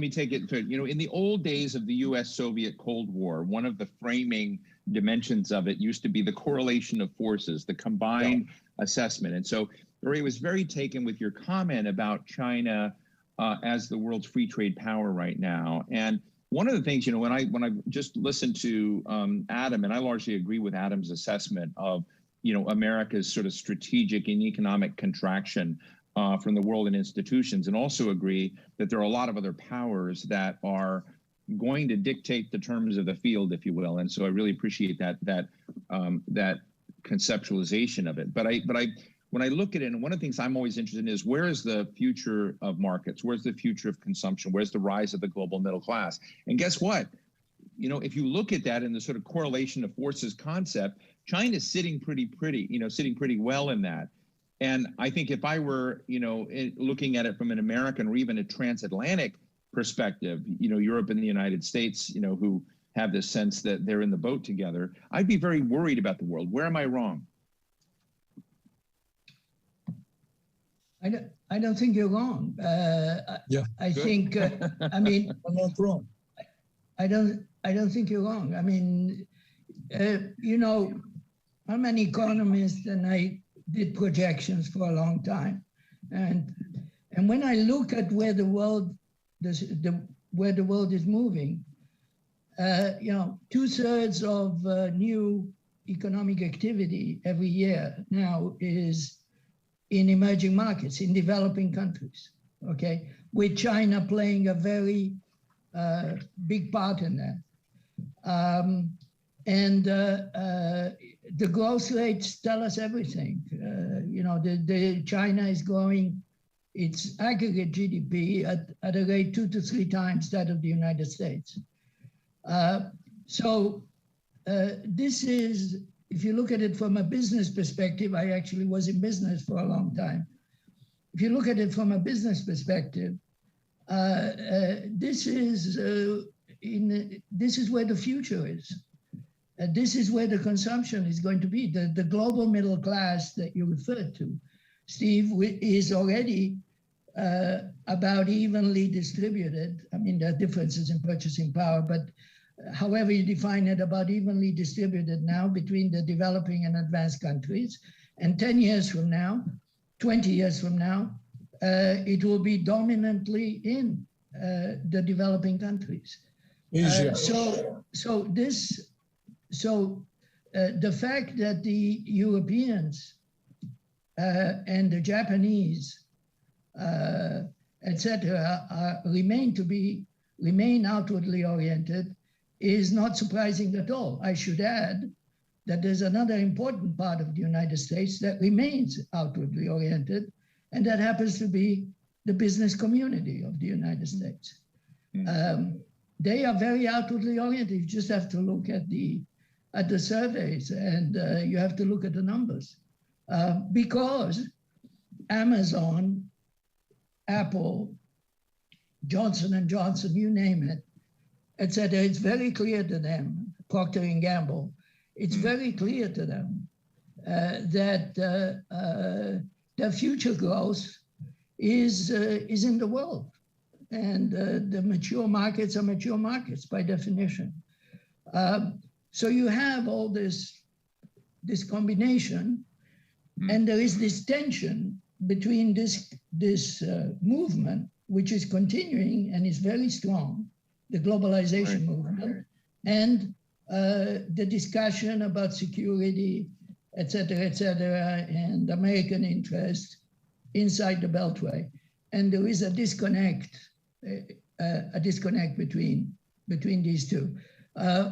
take it to, in the old days of the US-Soviet Cold War, one of the framing dimensions of it used to be the correlation of forces, the combined assessment. And so Uri was very taken with your comment about China as the world's free trade power right now. And one of the things, when I just listened to Adam, and I largely agree with Adam's assessment of, America's sort of strategic and economic contraction from the world and institutions, and also agree that there are a lot of other powers that are going to dictate the terms of the field, if you will. And so I really appreciate that conceptualization of it. But when I look at it, and one of the things I'm always interested in is, where is the future of markets? Where's the future of consumption? Where's the rise of the global middle class? And guess what? If you look at that in the sort of correlation of forces concept, China's sitting pretty well in that. And I think if I were, looking at it from an American or even a transatlantic perspective, Europe and the United States, who have this sense that they're in the boat together, I'd be very worried about the world. Where am I wrong? I don't think you're wrong. I think, I'm not wrong. I don't think you're wrong. I mean, I'm an economist, and I did projections for a long time, and And when I look at where the world, where the world is moving, 2/3 of new economic activity every year now is in emerging markets, in developing countries, okay? With China playing a very big part in that. The growth rates tell us everything. China is growing its aggregate GDP at a rate 2 to 3 times that of the United States. This is, if you look at it from a business perspective, I actually was in business for a long time. If you look at it from a business perspective, this is where the future is. This is where the consumption is going to be. The global middle class that you referred to, Steve, is already about evenly distributed. I mean, there are differences in purchasing power, but however you define it, about evenly distributed now between the developing and advanced countries. And 10 years from now, 20 years from now, it will be dominantly in the developing countries. The fact that the Europeans and the Japanese, etc., remain outwardly oriented is not surprising at all. I should add that there's another important part of the United States that remains outwardly oriented, and that happens to be the business community of the United States. They are very outwardly oriented. You just have to look at the surveys, and you have to look at the numbers. Because Amazon, Apple, Johnson & Johnson, you name it, etc., it's very clear to them, Procter & Gamble, it's very clear to them that their future growth is in the world. And the mature markets are mature markets by definition. So you have all this combination, and there is this tension between this movement, which is continuing and is very strong, the globalization movement, and the discussion about security, et cetera, and American interest inside the Beltway. And there is a disconnect between these two.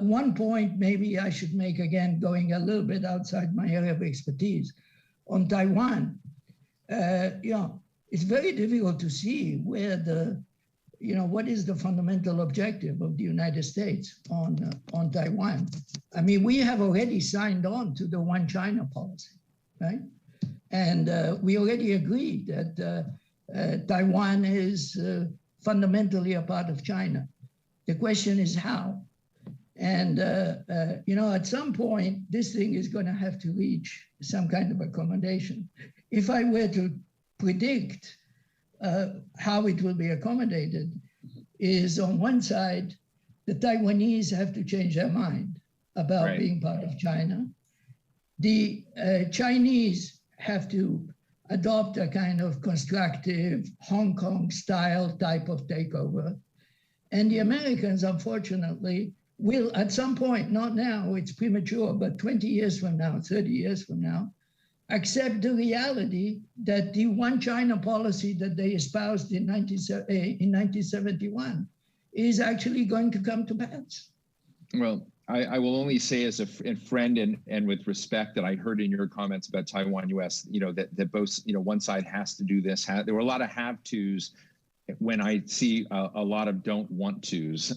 One point maybe I should make, again, going a little bit outside my area of expertise, on Taiwan. It's very difficult to see where what is the fundamental objective of the United States on Taiwan. I mean, we have already signed on to the One China policy, right? And we already agreed that Taiwan is fundamentally a part of China. The question is how. And, at some point, this thing is going to have to reach some kind of accommodation. If I were to predict how it will be accommodated, is on one side, the Taiwanese have to change their mind about being part of China. The Chinese have to adopt a kind of constructive Hong Kong style type of takeover. And the Americans, unfortunately, will at some point, not now, it's premature, but 20 years from now, 30 years from now, accept the reality that the One China policy that they espoused in 1971 is actually going to come to pass. Well, I will only say as a friend and with respect that I heard in your comments about Taiwan, US, that both, one side has to do this. There were a lot of have-tos when I see a lot of don't want tos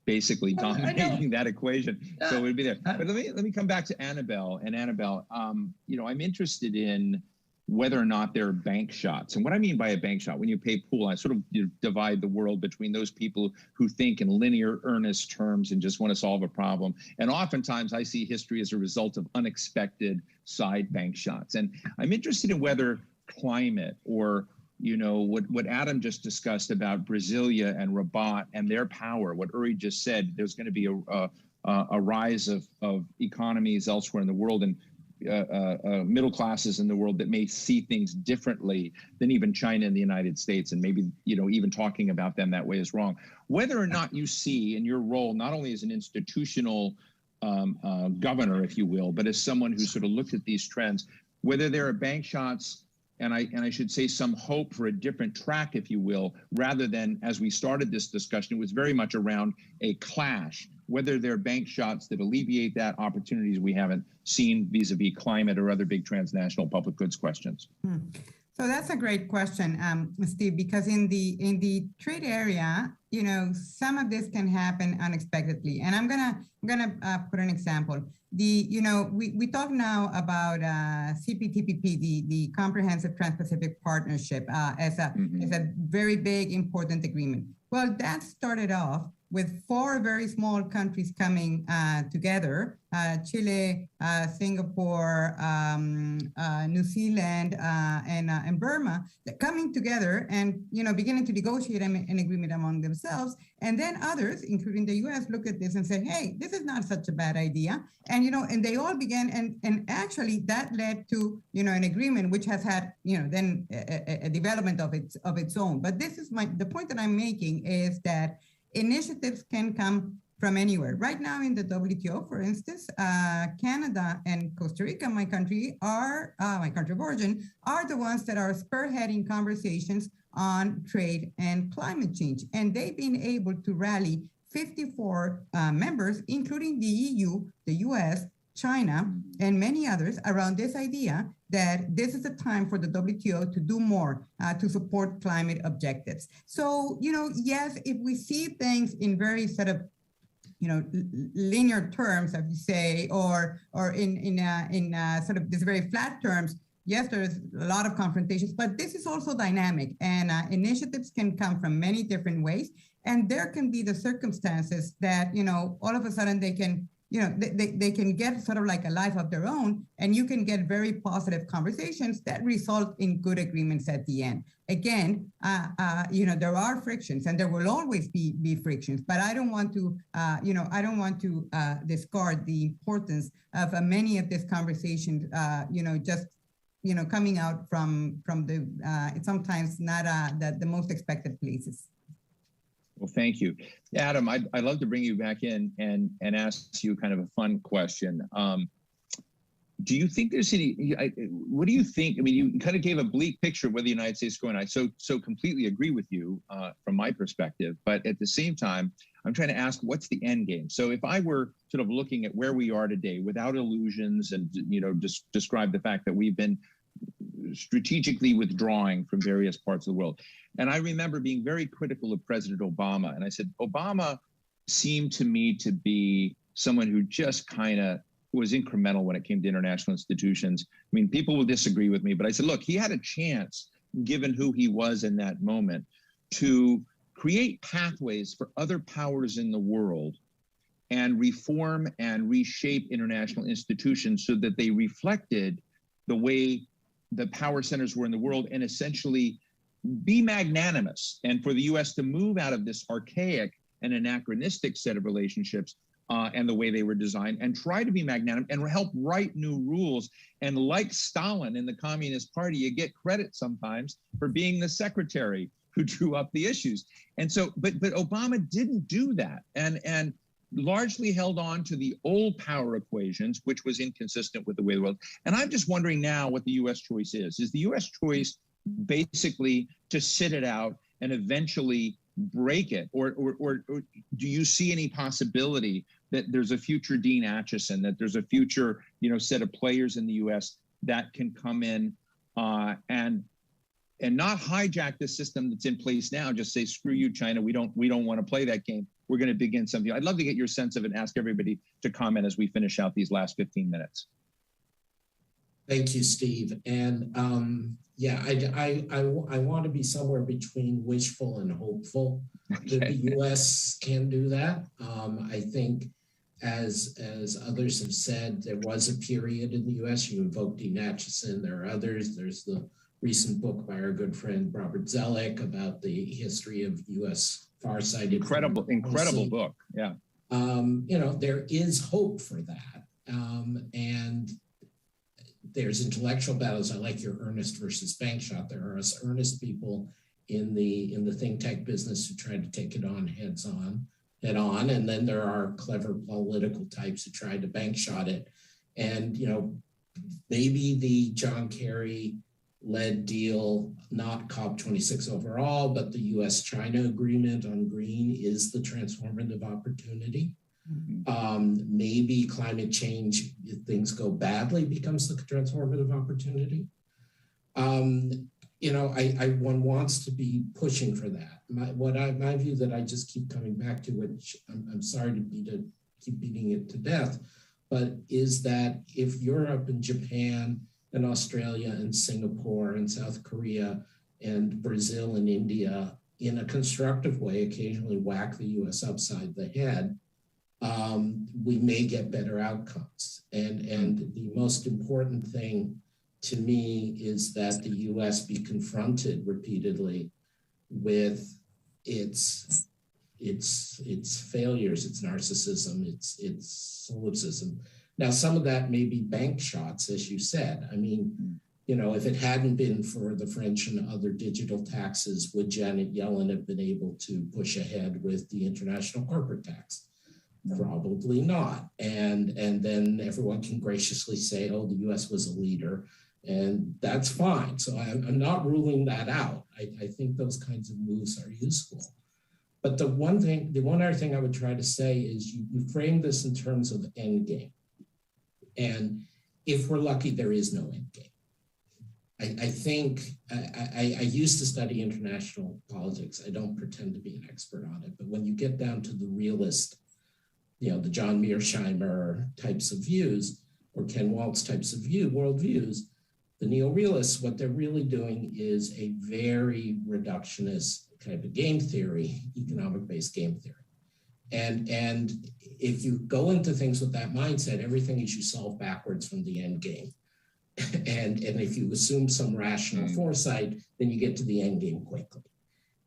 basically dominating that equation. So it would be there. But let me come back to Annabelle. And Annabelle, I'm interested in whether or not there are bank shots. And what I mean by a bank shot, when you pay pool, I sort of divide the world between those people who think in linear, earnest terms and just want to solve a problem. And oftentimes I see history as a result of unexpected side bank shots. And I'm interested in whether climate or what Adam just discussed about Brasilia and Rabat and their power, what Uri just said, there's going to be a rise of economies elsewhere in the world. And middle classes in the world that may see things differently than even China and the United States, and maybe even talking about them that way is wrong. Whether or not you see in your role, not only as an institutional governor, if you will, but as someone who sort of looked at these trends, whether there are bank shots, and I should say some hope for a different track, if you will, rather than, as we started this discussion, it was very much around a clash, whether there are bank shots that alleviate that, opportunities we haven't seen vis-a-vis climate or other big transnational public goods questions. So that's a great question, Steve, because in the trade area, some of this can happen unexpectedly. And I'm gonna put an example. We talk now about CPTPP, the Comprehensive Trans-Pacific Partnership, as a very big, important agreement. Well, that started off with 4 very small countries coming together, Chile, Singapore, New Zealand, and Burma, coming together and beginning to negotiate an agreement among themselves. And then others, including the US, look at this and say, hey, this is not such a bad idea. And and they all began, and actually that led to an agreement which has had then a development of its own. But this is the point that I'm making is that initiatives can come from anywhere. Right now in the WTO, for instance, Canada and Costa Rica, my country of origin, are the ones that are spearheading conversations on trade and climate change. And they've been able to rally 54 members, including the EU, the US, China, and many others around this idea that this is the time for the WTO to do more to support climate objectives. So, yes, if we see things in very sort of, linear terms, as you say, or in sort of these very flat terms, yes, there's a lot of confrontations, but this is also dynamic, and initiatives can come from many different ways. And there can be the circumstances that, all of a sudden they can, they can get sort of like a life of their own, and you can get very positive conversations that result in good agreements at the end. Again, there are frictions, and there will always be frictions, but I don't want to, discard the importance of many of these conversations, coming out from the sometimes not the most expected places. Well, thank you. Adam, I'd love to bring you back in and ask you kind of a fun question. Do you think there's any, what do you think? I mean, you kind of gave a bleak picture of where the United States is going. I so completely agree with you from my perspective, but at the same time, I'm trying to ask, what's the end game? So if I were sort of looking at where we are today without illusions and, just describe the fact that we've been strategically withdrawing from various parts of the world. And I remember being very critical of President Obama. And I said, Obama seemed to me to be someone who just kind of was incremental when it came to international institutions. I mean, people will disagree with me, but I said, look, he had a chance, given who he was in that moment, to create pathways for other powers in the world and reform and reshape international institutions so that they reflected the way the power centers were in the world, and essentially be magnanimous, and for the US to move out of this archaic and anachronistic set of relationships and the way they were designed, and try to be magnanimous and help write new rules. And like Stalin in the Communist Party, you get credit sometimes for being the secretary who drew up the issues. And so, but Obama didn't do that, and largely held on to the old power equations, which was inconsistent with the way the world. And I'm just wondering now what the US choice is. Is the US choice basically to sit it out and eventually break it? Or do you see any possibility that there's a future Dean Acheson, that there's a future, set of players in the US that can come in and not hijack the system that's in place now, just say, screw you, China, we don't want to play that game. We're going to begin something. I'd love to get your sense of it and ask everybody to comment as we finish out these last 15 minutes. Thank you, Steve. And I want to be somewhere between wishful and hopeful that the U.S. can do that. I think, as others have said, there was a period in the U.S. You invoked Dean Acheson. There are others. There's the recent book by our good friend Robert Zellick about the history of U.S. farsighted. Incredible book. Yeah. There is hope for that. And there's intellectual battles. I like your earnest versus bank shot. There are us earnest people in the think tank business who try to take it on head on. And then there are clever political types who try to bank shot it. And, maybe the John Kerry led deal, not COP26 overall, but the US-China agreement on green is the transformative opportunity. Mm-hmm. Maybe climate change, if things go badly, becomes the transformative opportunity. One wants to be pushing for that. My view that I just keep coming back to, which I'm sorry to keep beating it to death, but is that if Europe and Japan and Australia and Singapore and South Korea and Brazil and India in a constructive way occasionally whack the US upside the head, we may get better outcomes. And the most important thing to me is that the US be confronted repeatedly with its failures, its narcissism, its solipsism. Now, some of that may be bank shots, as you said. I mean, if it hadn't been for the French and other digital taxes, would Janet Yellen have been able to push ahead with the international corporate tax? No. Probably not. And then everyone can graciously say, oh, the US was a leader, and that's fine. So I'm not ruling that out. I think those kinds of moves are useful. But the one other thing I would try to say is you frame this in terms of end game. And if we're lucky, there is no end game. I think I used to study international politics. I don't pretend to be an expert on it, but when you get down to the realist, the John Mearsheimer types of views or Ken Waltz types of worldviews, the neo-realists, what they're really doing is a very reductionist kind of a game theory, economic-based game theory. And if you go into things with that mindset, everything is you solve backwards from the end game. And if you assume some rational foresight, then you get to the end game quickly.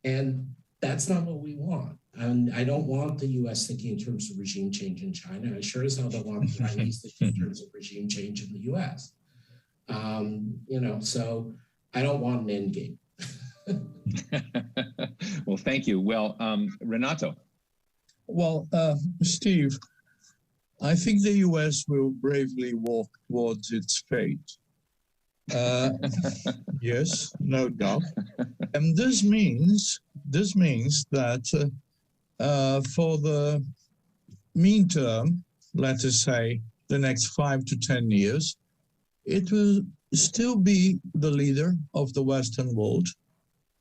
And that's not what we want. And I don't want the US thinking in terms of regime change in China. I sure as hell don't want the Chinese thinking in terms of regime change in the US. So I don't want an end game. Well, thank you. Well, Renato. Well, Steve, I think the US will bravely walk towards its fate. Yes, no doubt. And this means that for the mean term, let us say the next 5 to 10 years, it will still be the leader of the Western world,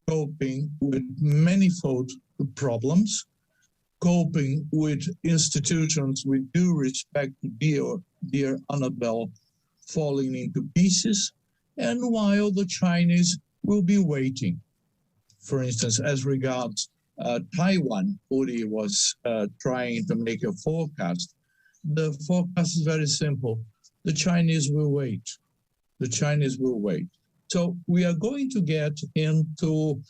coping with manifold problems, coping with institutions with due respect to dear Annabelle falling into pieces, and while the Chinese will be waiting. For instance, as regards Taiwan, Uri was trying to make a forecast. The forecast is very simple. The Chinese will wait. The Chinese will wait. So we are going to get into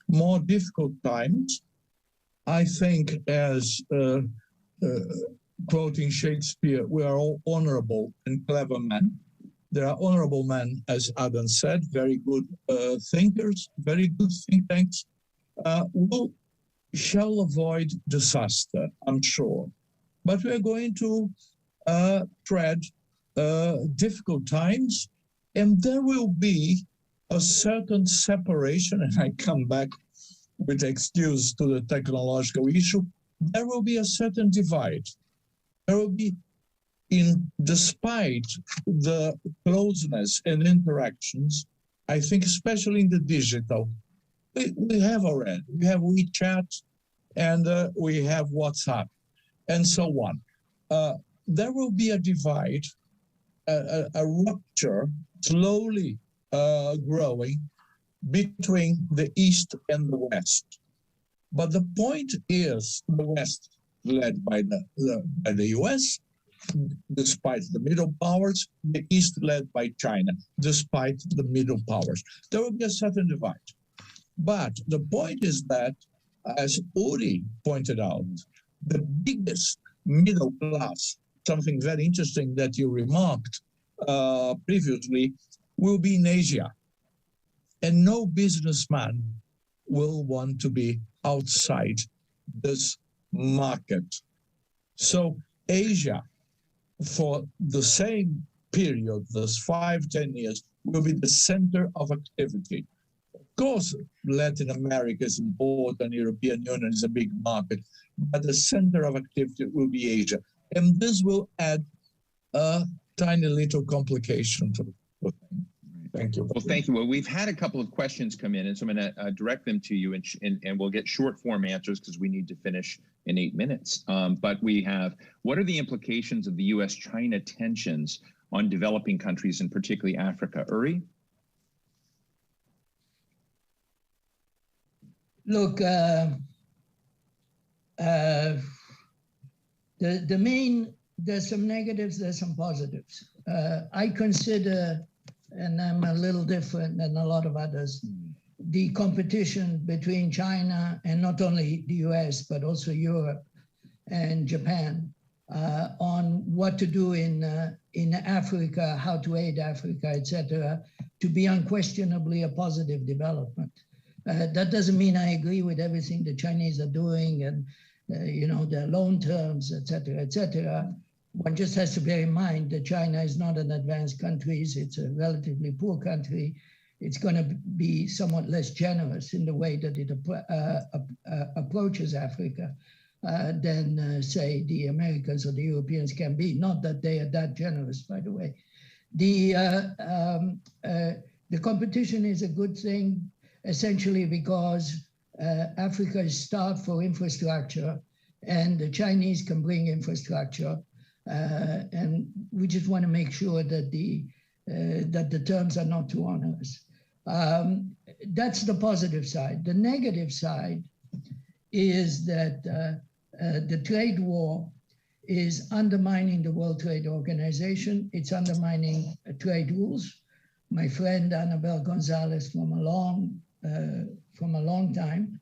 more difficult times. I think, as quoting Shakespeare, we are all honorable and clever men. There are honorable men, as Adam said, very good thinkers, very good think tanks. We shall avoid disaster, I'm sure. But we are going to tread difficult times, and there will be a certain separation, and I come back with excuse to the technological issue, there will be a certain divide. There will be, despite the closeness and interactions, I think especially in the digital, we have already. We have WeChat and we have WhatsApp and so on. There will be a divide, a rupture slowly growing between the East and the West. But the point is the West led by the US, despite the middle powers, the East led by China, despite the middle powers. There will be a certain divide. But the point is that, as Uri pointed out, the biggest middle class, something very interesting that you remarked, previously, will be in Asia. And no businessman will want to be outside this market. So Asia, for the same period, this 5-10 years, will be the center of activity. Of course, Latin America is important, European Union is a big market, but the center of activity will be Asia. And this will add a tiny little complication to the thing. Thank you. Well, thank you. Well, we've had a couple of questions come in, and so I'm going to direct them to you, and we'll get short form answers because we need to finish in 8 minutes. But we have, what are the implications of the U.S.-China tensions on developing countries, and particularly Africa? Uri? Look, there's some negatives, there's some positives. I consider, and I'm a little different than a lot of others, the competition between China and not only the US, but also Europe and Japan on what to do in Africa, how to aid Africa, etc., to be unquestionably a positive development. That doesn't mean I agree with everything the Chinese are doing and their loan terms, etc., etc. One just has to bear in mind that China is not an advanced country. It's a relatively poor country. It's going to be somewhat less generous in the way that it approaches Africa than, say, the Americans or the Europeans can be. Not that they are that generous, by the way. The competition is a good thing, essentially because Africa is starved for infrastructure, and the Chinese can bring infrastructure. And we just want to make sure that the terms are not too onerous. That's the positive side. The negative side is that the trade war is undermining the World Trade Organization. It's undermining trade rules. My friend Annabel Gonzalez from a long time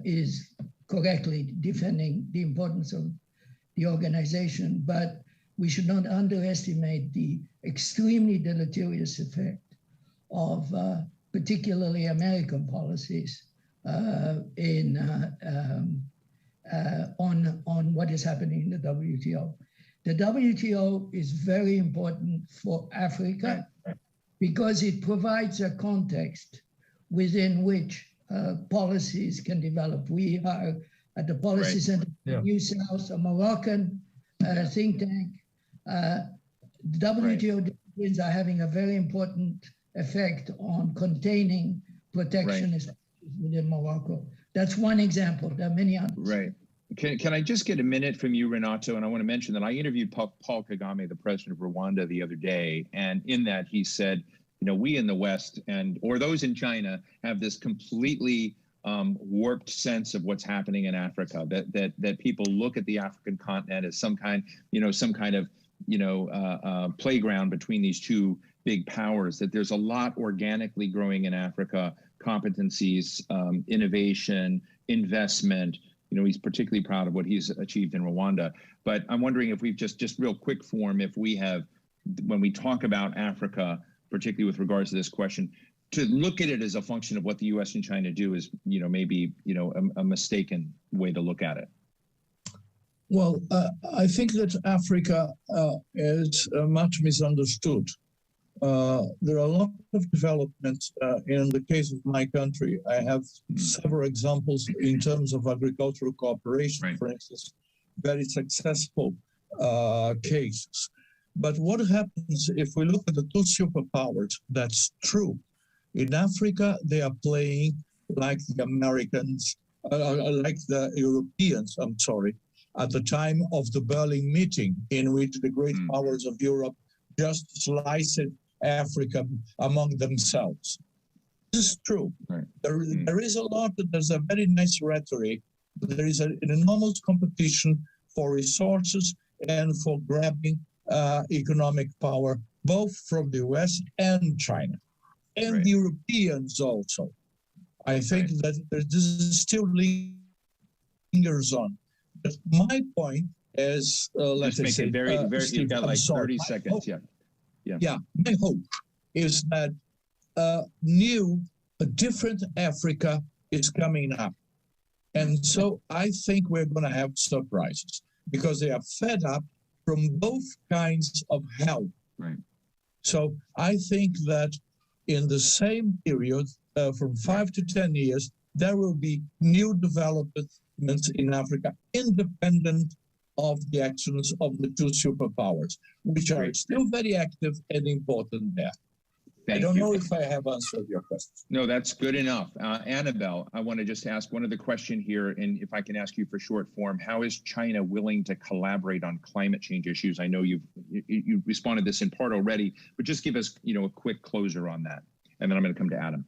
is correctly defending the importance of the organization, but we should not underestimate the extremely deleterious effect of particularly American policies on what is happening in the WTO. The WTO is very important for Africa because it provides a context within which policies can develop. We are at the Policy Center of New South, a Moroccan think tank. The WTO decisions are having a very important effect on containing protectionist within Morocco. That's one example. There are many others. Right. Can I just get a minute from you, Renato? And I want to mention that I interviewed Paul Kagame, the president of Rwanda, the other day. And in that he said, we in the West or those in China have this completely warped sense of what's happening in Africa, that people look at the African continent as some kind of playground between these two big powers, that there's a lot organically growing in Africa, competencies, innovation, investment. He's particularly proud of what he's achieved in Rwanda. But I'm wondering if we've just real quick form, if we have, when we talk about Africa, particularly with regards to this question, to look at it as a function of what the U.S. and China do is, maybe, a mistaken way to look at it. Well, I think that Africa is much misunderstood. There are a lot of developments in the case of my country. I have several examples in terms of agricultural cooperation, for instance, very successful cases. But what happens if we look at the two superpowers? That's true. In Africa, they are playing like the Americans, like the Europeans, at the time of the Berlin meeting, in which the great powers of Europe just sliced Africa among themselves. This is true. Right. There is a lot, there's a very nice rhetoric. There is an enormous competition for resources and for grabbing economic power, both from the US and China, and the Europeans also. I think that this still lingers on. But my point is, let's make it very, you've got like 30 seconds. My hope is that a different Africa is coming up. And so I think we're going to have surprises because they are fed up from both kinds of help. Right. So I think that in the same period, from 5 to 10 years, there will be new developments in Africa, independent of the actions of the two superpowers, which are still very active and important there. I don't know if I have answered your question. No, that's good enough. Annabelle, I want to just ask one other question here, and if I can ask you for short form, how is China willing to collaborate on climate change issues? I know you responded this in part already, but just give us, a quick closer on that, and then I'm going to come to Adam.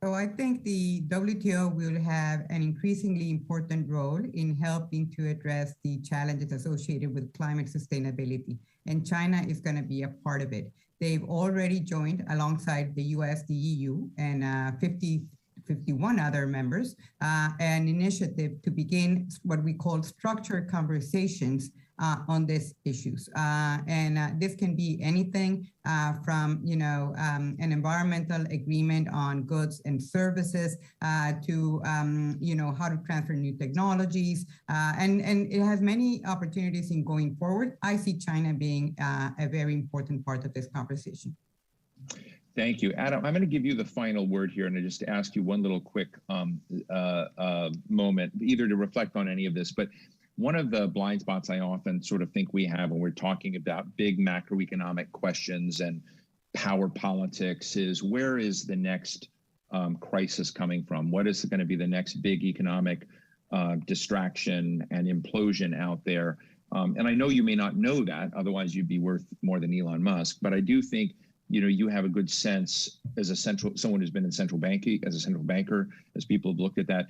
So I think the WTO will have an increasingly important role in helping to address the challenges associated with climate sustainability, and China is going to be a part of it. They've already joined alongside the US, the EU, and 51 other members, an initiative to begin what we call structured conversations on these issues. And this can be anything from, an environmental agreement on goods and services to, how to transfer new technologies. And it has many opportunities in going forward. I see China being a very important part of this conversation. Thank you. Adam, I'm going to give you the final word here and I just ask you one little quick moment, either to reflect on any of this, but one of the blind spots I often sort of think we have when we're talking about big macroeconomic questions and power politics is where is the next crisis coming from? What is going to be the next big economic distraction and implosion out there? And I know you may not know that, otherwise you'd be worth more than Elon Musk, but I do think you have a good sense as someone who's been in central banking, as a central banker, as people have looked at that,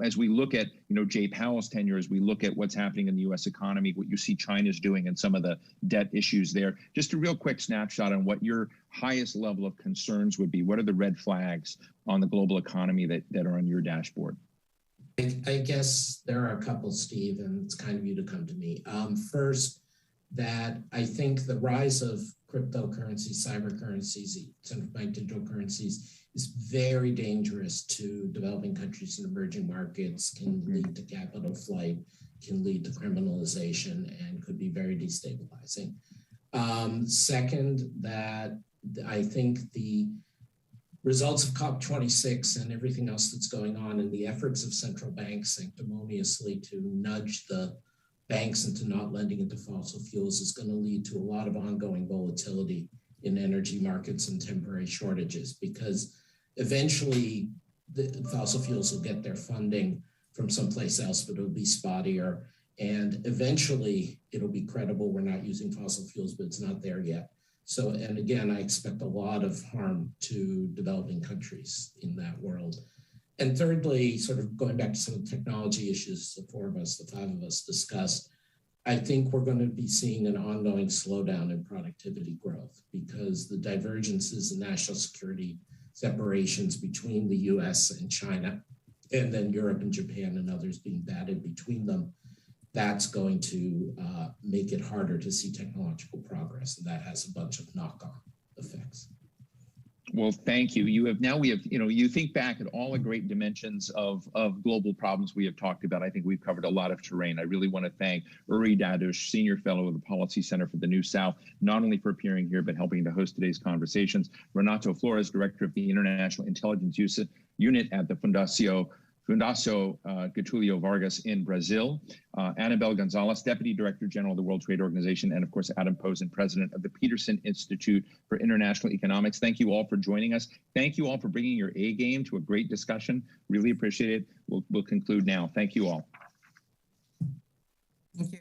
as we look at, Jay Powell's tenure, as we look at what's happening in the U.S. economy, what you see China's doing and some of the debt issues there, just a real quick snapshot on what your highest level of concerns would be. What are the red flags on the global economy that are on your dashboard? I guess there are a couple, Steve, and it's kind of you to come to me. First, that I think the rise of cryptocurrencies, cyber currencies, central bank digital currencies is very dangerous to developing countries and emerging markets, can lead to capital flight, can lead to criminalization, and could be very destabilizing. Second, that I think the results of COP26 and everything else that's going on and the efforts of central banks sanctimoniously to nudge the banks into not lending into fossil fuels is going to lead to a lot of ongoing volatility in energy markets and temporary shortages, because eventually the fossil fuels will get their funding from someplace else, but it'll be spottier. And eventually it'll be credible. We're not using fossil fuels, but it's not there yet. So, and again, I expect a lot of harm to developing countries in that world. And thirdly, sort of going back to some of the technology issues the five of us discussed, I think we're going to be seeing an ongoing slowdown in productivity growth because the divergences in national security separations between the US and China, and then Europe and Japan and others being batted between them, that's going to make it harder to see technological progress. And that has a bunch of knock-on effects. Well, thank you. You think back at all the great dimensions of global problems we have talked about. I think we've covered a lot of terrain. I really want to thank Uri Dadush, Senior Fellow of the Policy Center for the New South, not only for appearing here, but helping to host today's conversations. Renato Flores, Director of the International Intelligence Unit at the Fundação Getulio Vargas in Brazil, Anabel Gonzalez, Deputy Director General of the World Trade Organization, and of course, Adam Posen, President of the Peterson Institute for International Economics. Thank you all for joining us. Thank you all for bringing your A game to a great discussion. Really appreciate it. We'll conclude now. Thank you all. Thank you.